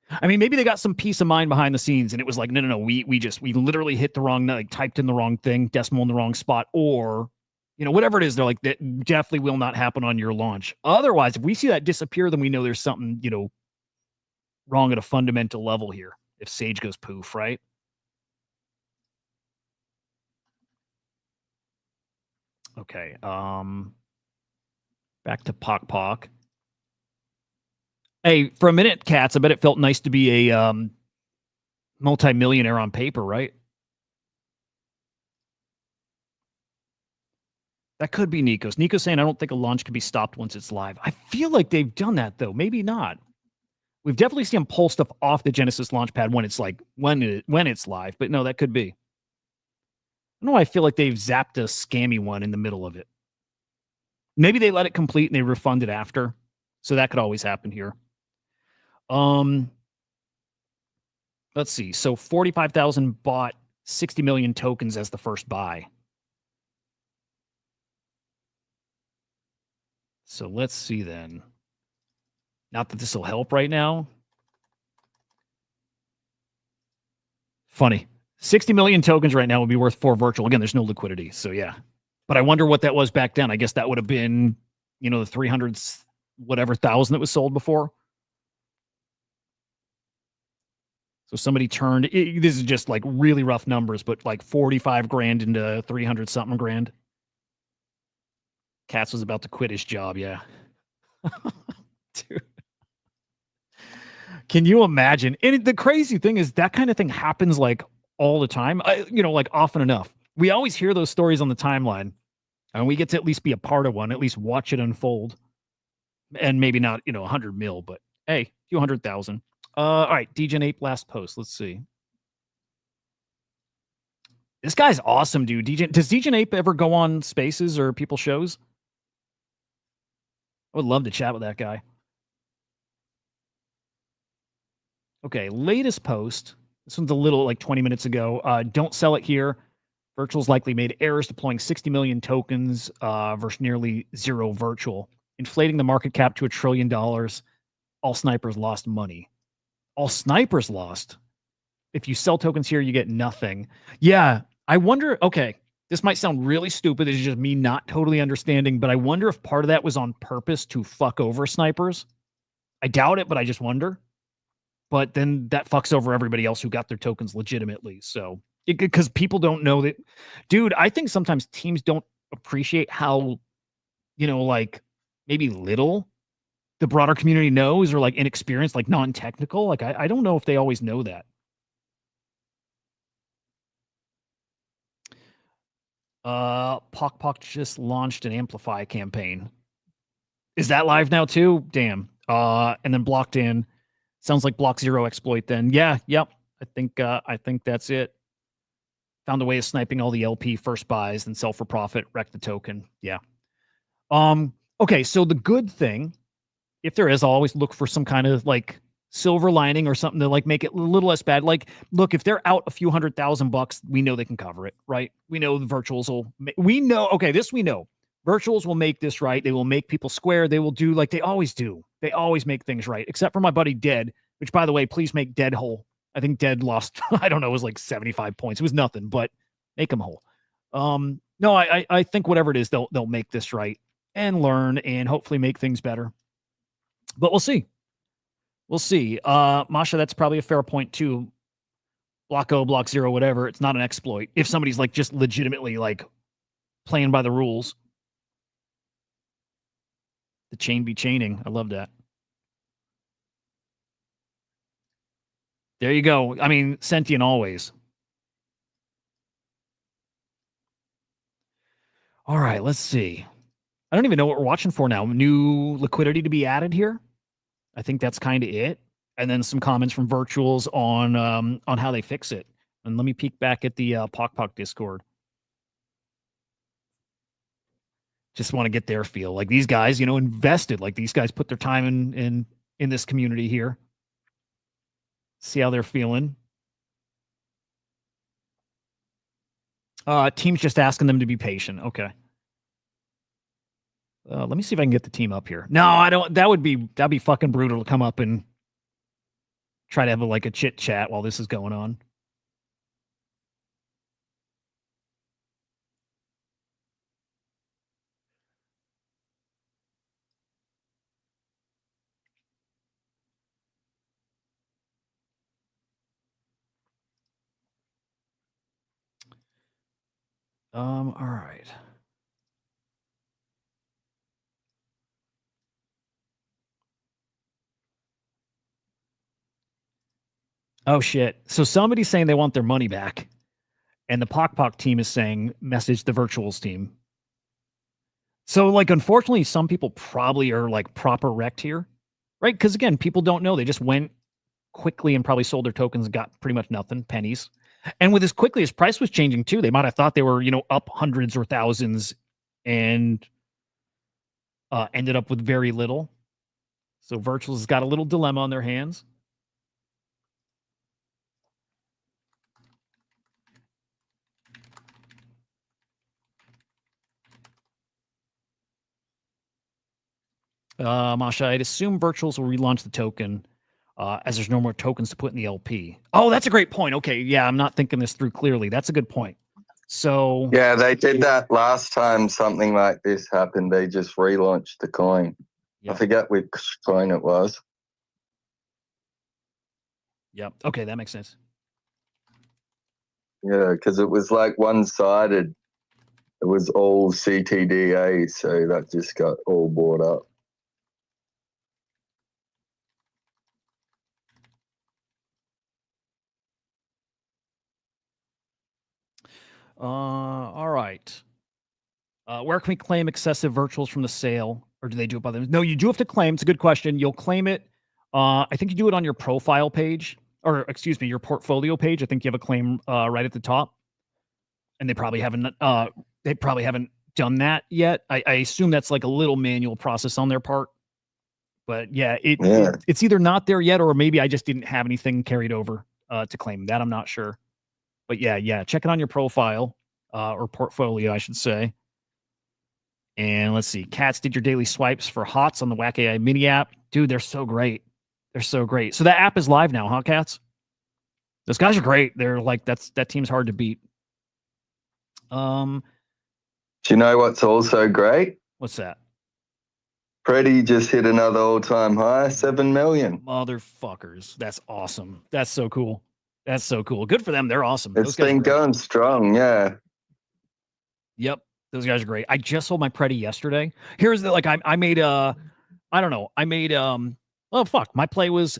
I mean, maybe they got some peace of mind behind the scenes, and it was like, no, we literally hit the wrong, like typed in the wrong thing, decimal in the wrong spot, or whatever it is. They're like, that definitely will not happen on your launch. Otherwise, if we see that disappear, then we know there's something wrong at a fundamental level here. If Sage goes poof, right? Okay. Back to PokPok. Hey, for a minute, Cats, I bet it felt nice to be a multi-millionaire on paper, right? That could be Nico's. Nico's saying, I don't think a launch can be stopped once it's live. I feel like they've done that, though. Maybe not. We've definitely seen them pull stuff off the Genesis Launchpad when it's like, when it's live. But no, that could be. I don't know why I feel like they've zapped a scammy one in the middle of it. Maybe they let it complete and they refund it after. So that could always happen here. Let's see. So 45,000 bought 60 million tokens as the first buy. So let's see then. Not that this will help right now. Funny. 60 million tokens right now would be worth 4 virtual. Again, there's no liquidity. So yeah. But I wonder what that was back then. I guess that would have been, the 300 whatever thousand that was sold before. So somebody turned, this is just like really rough numbers, but like 45 grand into 300 something grand. Katz was about to quit his job. Yeah. Dude. Can you imagine? And the crazy thing is that kind of thing happens like all the time, like often enough. We always hear those stories on the timeline and we get to at least be a part of one, at least watch it unfold. And maybe not, 100 mil, but hey, a few 100,000. All right, DJ Ape last post. Let's see. This guy's awesome, dude. Does DJ Ape ever go on spaces or people shows? I would love to chat with that guy. Okay, latest post. This one's a little like 20 minutes ago. Don't sell it here. Virtual's likely made errors deploying 60 million tokens versus nearly zero virtual, inflating the market cap to $1 trillion. All snipers lost money. All snipers lost. If you sell tokens here, you get nothing. Yeah, I wonder, okay, this might sound really stupid. This is just me not totally understanding, but I wonder if part of that was on purpose to fuck over snipers. I doubt it, but I just wonder. But then that fucks over everybody else who got their tokens legitimately. So, because people don't know that, dude, I think sometimes teams don't appreciate how, like maybe little the broader community knows or like inexperienced, like non-technical. Like, I don't know if they always know that. PokPok just launched an Amplify campaign. Is that live now too? Damn. And then blocked in. Sounds like block zero exploit then. Yeah, yep. I think that's it. Found a way of sniping all the LP first buys and sell for profit, wreck the token. Yeah. Okay, so the good thing, if there is, I'll always look for some kind of like silver lining or something to like make it a little less bad. Like, look, if they're out a few $100,000, we know they can cover it, right? We know the virtuals will, we know virtuals will make this right. They will make people square. They will do like they always do. They always make things right, except for my buddy Dead, which by the way, please make Dead whole. I think Dead lost, I don't know, it was like 75 points. It was nothing, but make him whole. No, I think whatever it is, they'll make this right and learn and hopefully make things better. But we'll see. We'll see. Masha, that's probably a fair point too. Block O, block zero, whatever. It's not an exploit. If somebody's like just legitimately like playing by the rules. The chain be chaining. I love that. There you go. I mean, sentient always. All right, let's see. I don't even know what we're watching for now. New liquidity to be added here. I think that's kind of it. And then some comments from virtuals on how they fix it. And let me peek back at the PokPok Discord. Just want to get their feel. Like these guys, invested. Like these guys put their time in this community here. See how they're feeling. Team's just asking them to be patient. Okay. Let me see if I can get the team up here. No, I don't. That'd be fucking brutal to come up and try to have a chit chat while this is going on. All right. Oh shit. So somebody's saying they want their money back. And the PokPok team is saying message the virtuals team. So unfortunately, some people probably are proper wrecked here. Right? Because again, people don't know. They just went quickly and probably sold their tokens and got pretty much nothing, pennies. And with as quickly as price was changing too, they might have thought they were, up hundreds or thousands and ended up with very little. So Virtuals has got a little dilemma on their hands. Masha, I'd assume Virtuals will relaunch the token as there's no more tokens to put in the LP. Oh, that's a great point. Okay, yeah, I'm not thinking this through clearly. That's a good point. So yeah, they did that last time something like this happened. They just relaunched the coin. Yeah. I forget which coin it was. Yep. Okay, that makes sense. Yeah, because it was one-sided. It was all CTDA, so that just got all bought up. All right. Where can we claim excessive virtuals from the sale, or do they do it by them? No, you do have to claim. It's a good question. You'll claim it. I think you do it on your profile page, or excuse me, your portfolio page. I think you have a claim right at the top, and they probably haven't. Done that yet. I assume that's a little manual process on their part. But yeah, it's either not there yet, or maybe I just didn't have anything carried over to claim that. I'm not sure. But yeah, check it on your profile or portfolio, I should say. And let's see. Cats did your daily swipes for HOTS on the Whack AI mini app. Dude, they're so great. They're so great. So that app is live now, huh, Cats? Those guys are great. They're that team's hard to beat. Do you know what's also great? What's that? Freddie just hit another all-time high, 7 million. Motherfuckers. That's awesome. That's so cool. That's so cool. Good for them. They're awesome. It's been going strong, yeah. Yep. Those guys are great. I just sold my Predi yesterday. Here's the I made my play was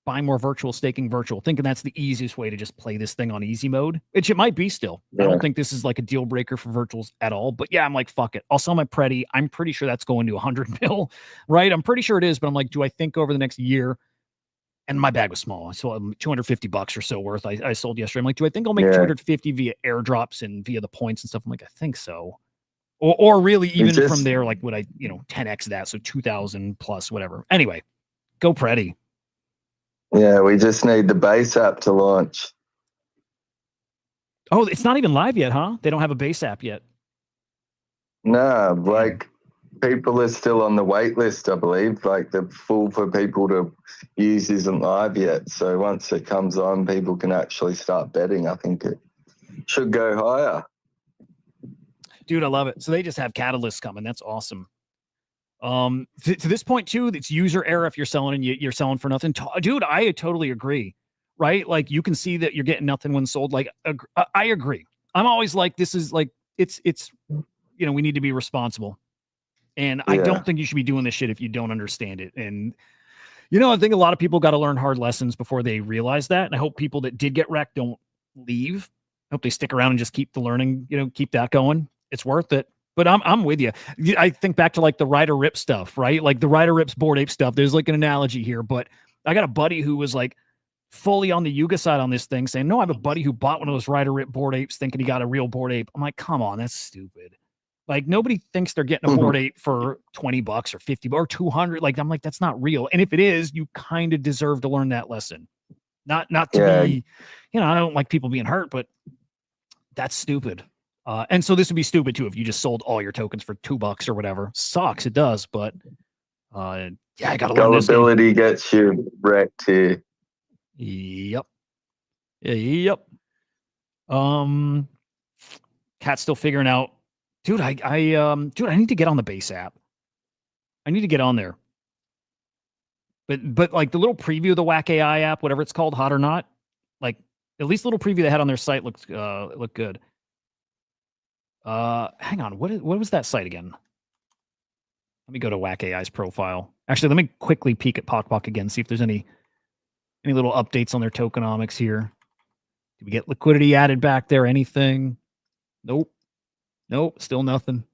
buy more virtual, staking virtual, thinking that's the easiest way to just play this thing on easy mode, which it might be still. Yeah. I don't think this is a deal breaker for virtuals at all, but yeah, I'm fuck it. I'll sell my Predi. I'm pretty sure that's going to 100 mil, right? I'm pretty sure it is, but I'm do I think over the next year, and my bag was small. I sold $250 or so worth. I sold yesterday. I'm do I think I'll make 250 via airdrops and via the points and stuff? I'm I think so. Or really even from there, would I, 10x that? So 2,000 plus whatever. Anyway, go Predi. Yeah, we just need the base app to launch. Oh, it's not even live yet, huh? They don't have a base app yet. No, people are still on the wait list, I believe. The full for people to use isn't live yet. So once it comes on, people can actually start betting. I think it should go higher. Dude, I love it. So they just have catalysts coming. That's awesome. To this point too, it's user error if you're selling and you're selling for nothing. Dude, I totally agree. Right? You can see that you're getting nothing when sold. I agree. I'm always this is it's we need to be responsible. And I don't think you should be doing this shit if you don't understand it. And I think a lot of people got to learn hard lessons before they realize that. And I hope people that did get wrecked don't leave. I hope they stick around and just keep the learning, keep that going. It's worth it. But I'm with you. I think back to the Rider Rip stuff, right? The Rider Rip's Bored Ape stuff. There's an analogy here, but I got a buddy who was fully on the Yuga side on this thing saying, no, I have a buddy who bought one of those Rider Rip Bored Apes thinking he got a real Bored Ape. I'm come on, that's stupid. Nobody thinks they're getting a Bored Ape for $20 or 50 or 200. I'm that's not real. And if it is, you kind of deserve to learn that lesson. Not to be, I don't like people being hurt, but That's stupid. And so this would be stupid too if you just sold all your tokens for $2 or whatever. Sucks, it does, but yeah, I gotta learn this game. Gullibility gets you wrecked here. Yep. Yep. Cat's still figuring out. Dude, I need to get on the base app. I need to get on there. But like the little preview of the Whack AI app, whatever it's called, hot or not, like at least the little preview they had on their site looked good. Hang on, what was that site again? Let me go to Whack AI's profile. Actually, let me quickly peek at PokPok again, see if there's any little updates on their tokenomics here. Did we get liquidity added back there? Anything? Nope. Still nothing.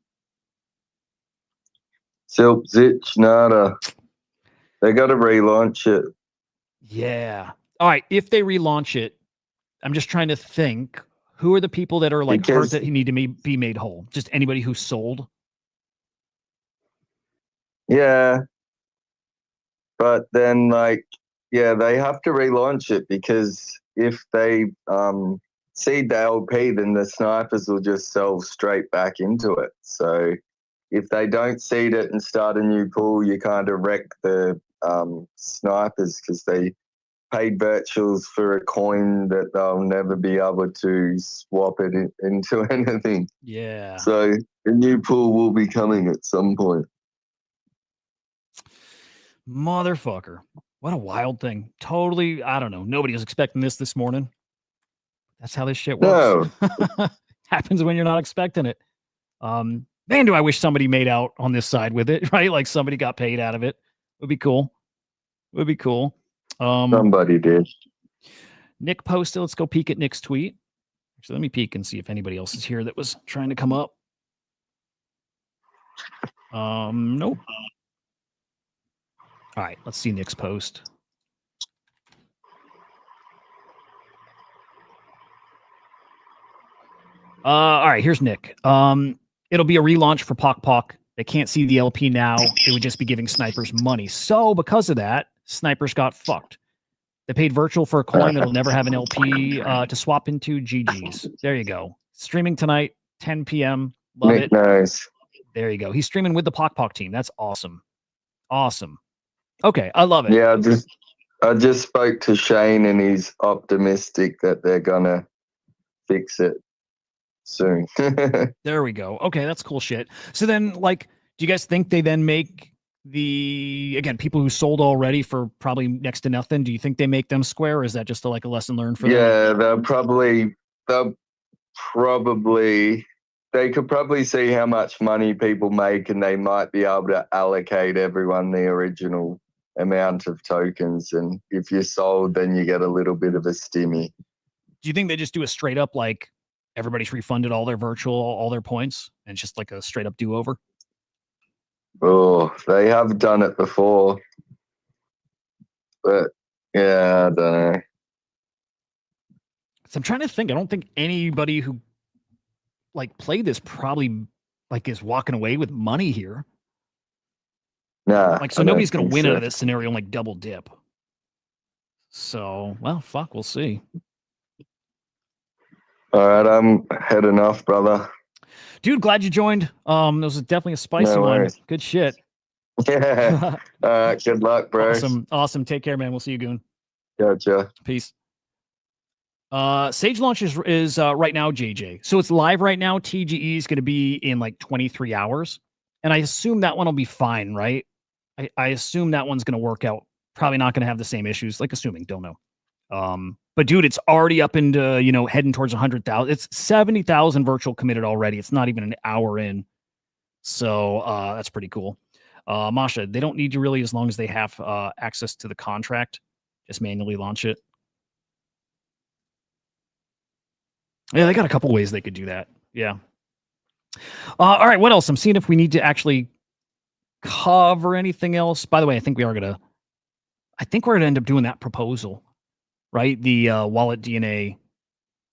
Silp, zitch, nada. They got to relaunch it. Yeah. All right. If they relaunch it, I'm just trying to think, who are the people that are like hurt that need to be made whole? Just anybody who sold? Yeah. But then, like, yeah, they have to relaunch it because if they seed the LP, then the snipers will just sell straight back into it. So if they don't seed it and start a new pool, you kind of wreck the snipers because they paid virtuals for a coin that they'll never be able to swap it into anything. Yeah. So a new pool will be coming at some point. Motherfucker. What a wild thing. Totally, I don't know. Nobody was expecting this morning. That's how this shit works. No. Happens when you're not expecting it. Man, do I wish somebody made out on this side with it, right? Like somebody got paid out of it. Would be cool. Somebody did. Nick posted. Let's go peek at Nick's tweet. Actually, let me peek and see if anybody else is here that was trying to come up. Nope. All right, let's see Nick's post. All right, here's Nick. It'll be a relaunch for PokPok. They can't see the LP now. It would just be giving snipers money. So because of that, snipers got fucked. They paid virtual for a coin that'll never have an LP to swap into. GG's. There you go. Streaming tonight, 10 p.m. Love Nick it. Knows. There you go. He's streaming with the PokPok team. That's awesome. Awesome. Okay, I love it. Yeah, I just spoke to Shane and he's optimistic that they're gonna fix it soon. There we go. Okay, that's cool shit. So then, like, do you guys think they then make people who sold already for probably next to nothing? Do you think they make them square, or is that just a lesson learned for them? Yeah, they could probably see how much money people make and they might be able to allocate everyone the original amount of tokens. And if you sold, then you get a little bit of a stimmy. Do you think they just do a straight up, like, everybody's refunded all their virtual, all their points, and it's just like a straight up do-over? Oh, they have done it before. But, yeah, I don't know. So I'm trying to think. I don't think anybody who, like, played this probably, like, is walking away with money here. Nah. Like, so nobody's going to win out of this scenario and, like, double dip. So, well, fuck, we'll see. All right, I'm heading off, brother. Dude, glad you joined. This was definitely a spicy one. Good shit. Yeah. All right, good luck, bro. Awesome. Take care, man. We'll see you, Goon. Gotcha. Peace. Sage launch is right now, JJ. So it's live right now. TGE is going to be in like 23 hours. And I assume that one will be fine, right? I assume that one's going to work out. Probably not going to have the same issues. Like, assuming, don't know. But dude, it's already up into, heading towards 100,000. It's 70,000 virtual committed already. It's not even an hour in. So that's pretty cool. Masha, they don't need you really as long as they have access to the contract. Just manually launch it. Yeah, they got a couple ways they could do that. Yeah. All right, what else? I'm seeing if we need to actually cover anything else. By the way, I think we're going to end up doing that proposal, right? The wallet DNA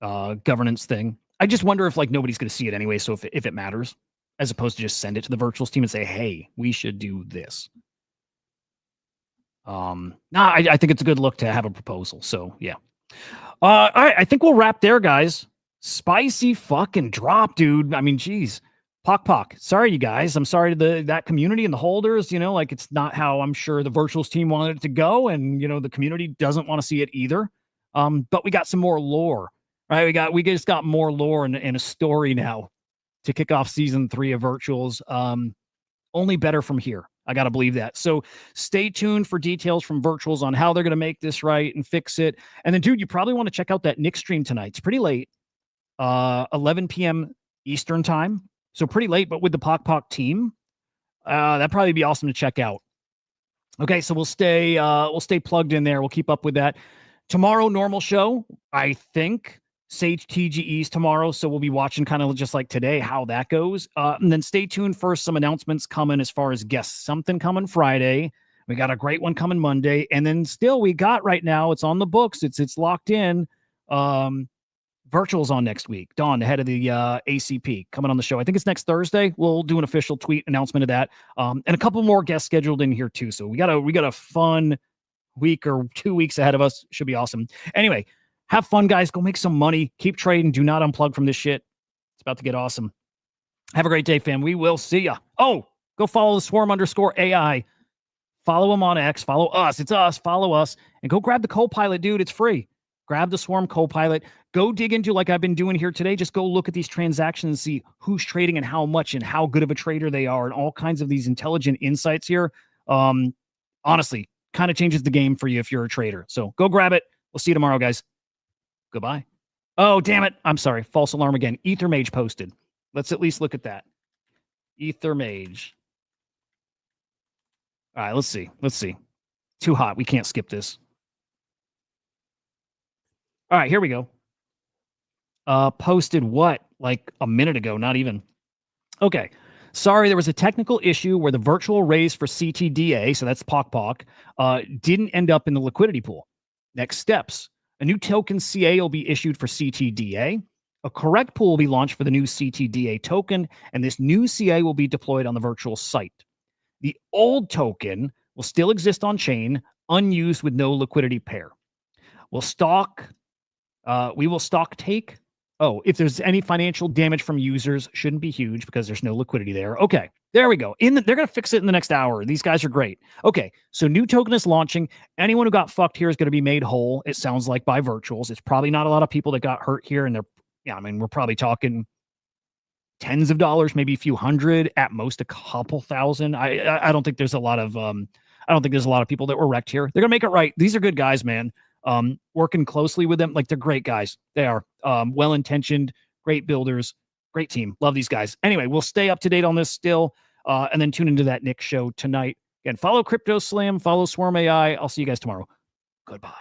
governance thing. I just wonder if, like, nobody's going to see it anyway, so if it matters, as opposed to just send it to the virtuals team and say, hey, we should do this. I think it's a good look to have a proposal. So, yeah. All right, I think we'll wrap there, guys. Spicy fucking drop, dude. I mean, geez. PokPok. Sorry, you guys. I'm sorry to that community and the holders. Like it's not how I'm sure the virtuals team wanted it to go, and the community doesn't want to see it either. But we got some more lore, right? We just got more lore and a story now to kick off season 3 of virtuals. Only better from here. I got to believe that. So stay tuned for details from virtuals on how they're going to make this right and fix it. And then, dude, you probably want to check out that Nick stream tonight. It's pretty late, 11 p.m. Eastern time. So pretty late, but with the PokPok team, that'd probably be awesome to check out. Okay, so we'll stay plugged in there. We'll keep up with that. Tomorrow, normal show, I think. Sage TGEs tomorrow, so we'll be watching kind of just like today how that goes. And then stay tuned for some announcements coming as far as guests. Something coming Friday. We got a great one coming Monday, and then still we got right now. It's on the books. It's locked in. Virtuals on next week. Dawn, the head of the ACP, coming on the show. I think it's next Thursday. We'll do an official tweet announcement of that, and a couple more guests scheduled in here too. So we got a fun week or 2 weeks ahead of us. Should be awesome. Anyway. Have fun, guys. Go make some money. Keep trading. Do not unplug from this shit. It's about to get awesome. Have a great day, fam. We will see ya. Oh, go follow the Swarm_AI. Follow him on X. Follow us. It's us. Follow us. And go grab the Copilot, dude. It's free. Grab the Swarm Copilot. Go dig into, like I've been doing here today, just go look at these transactions and see who's trading and how much and how good of a trader they are and all kinds of these intelligent insights here. Honestly, kind of changes the game for you if you're a trader. So go grab it. We'll see you tomorrow, guys. Goodbye. Oh, damn it. I'm sorry. False alarm again. Ethermage posted. Let's at least look at that. Ethermage. All right, let's see. Too hot. We can't skip this. All right, here we go. Posted what? Like a minute ago, not even. Okay. Sorry, there was a technical issue where the virtual raise for CTDA, so that's PokPok, didn't end up in the liquidity pool. Next steps. A new token CA will be issued for CTDA. A correct pool will be launched for the new CTDA token, and this new CA will be deployed on the virtual site. The old token will still exist on chain, unused with no liquidity pair. We will stock take. Oh, if there's any financial damage from users, shouldn't be huge because there's no liquidity there. Okay, there we go. They're going to fix it in the next hour. These guys are great. Okay, so new token is launching. Anyone who got fucked here is going to be made whole, it sounds like, by virtuals. It's probably not a lot of people that got hurt here, and we're probably talking tens of dollars, maybe a few hundred, at most a couple thousand. I don't think there's a lot of people that were wrecked here. They're going to make it right. These are good guys, man. Working closely with them, like they're great guys. They are well-intentioned, great builders, great team. Love these guys. Anyway, we'll stay up to date on this still, and then tune into that Nick show tonight. Again, follow CryptoSlam, follow Swarm AI. I'll see you guys tomorrow. Goodbye.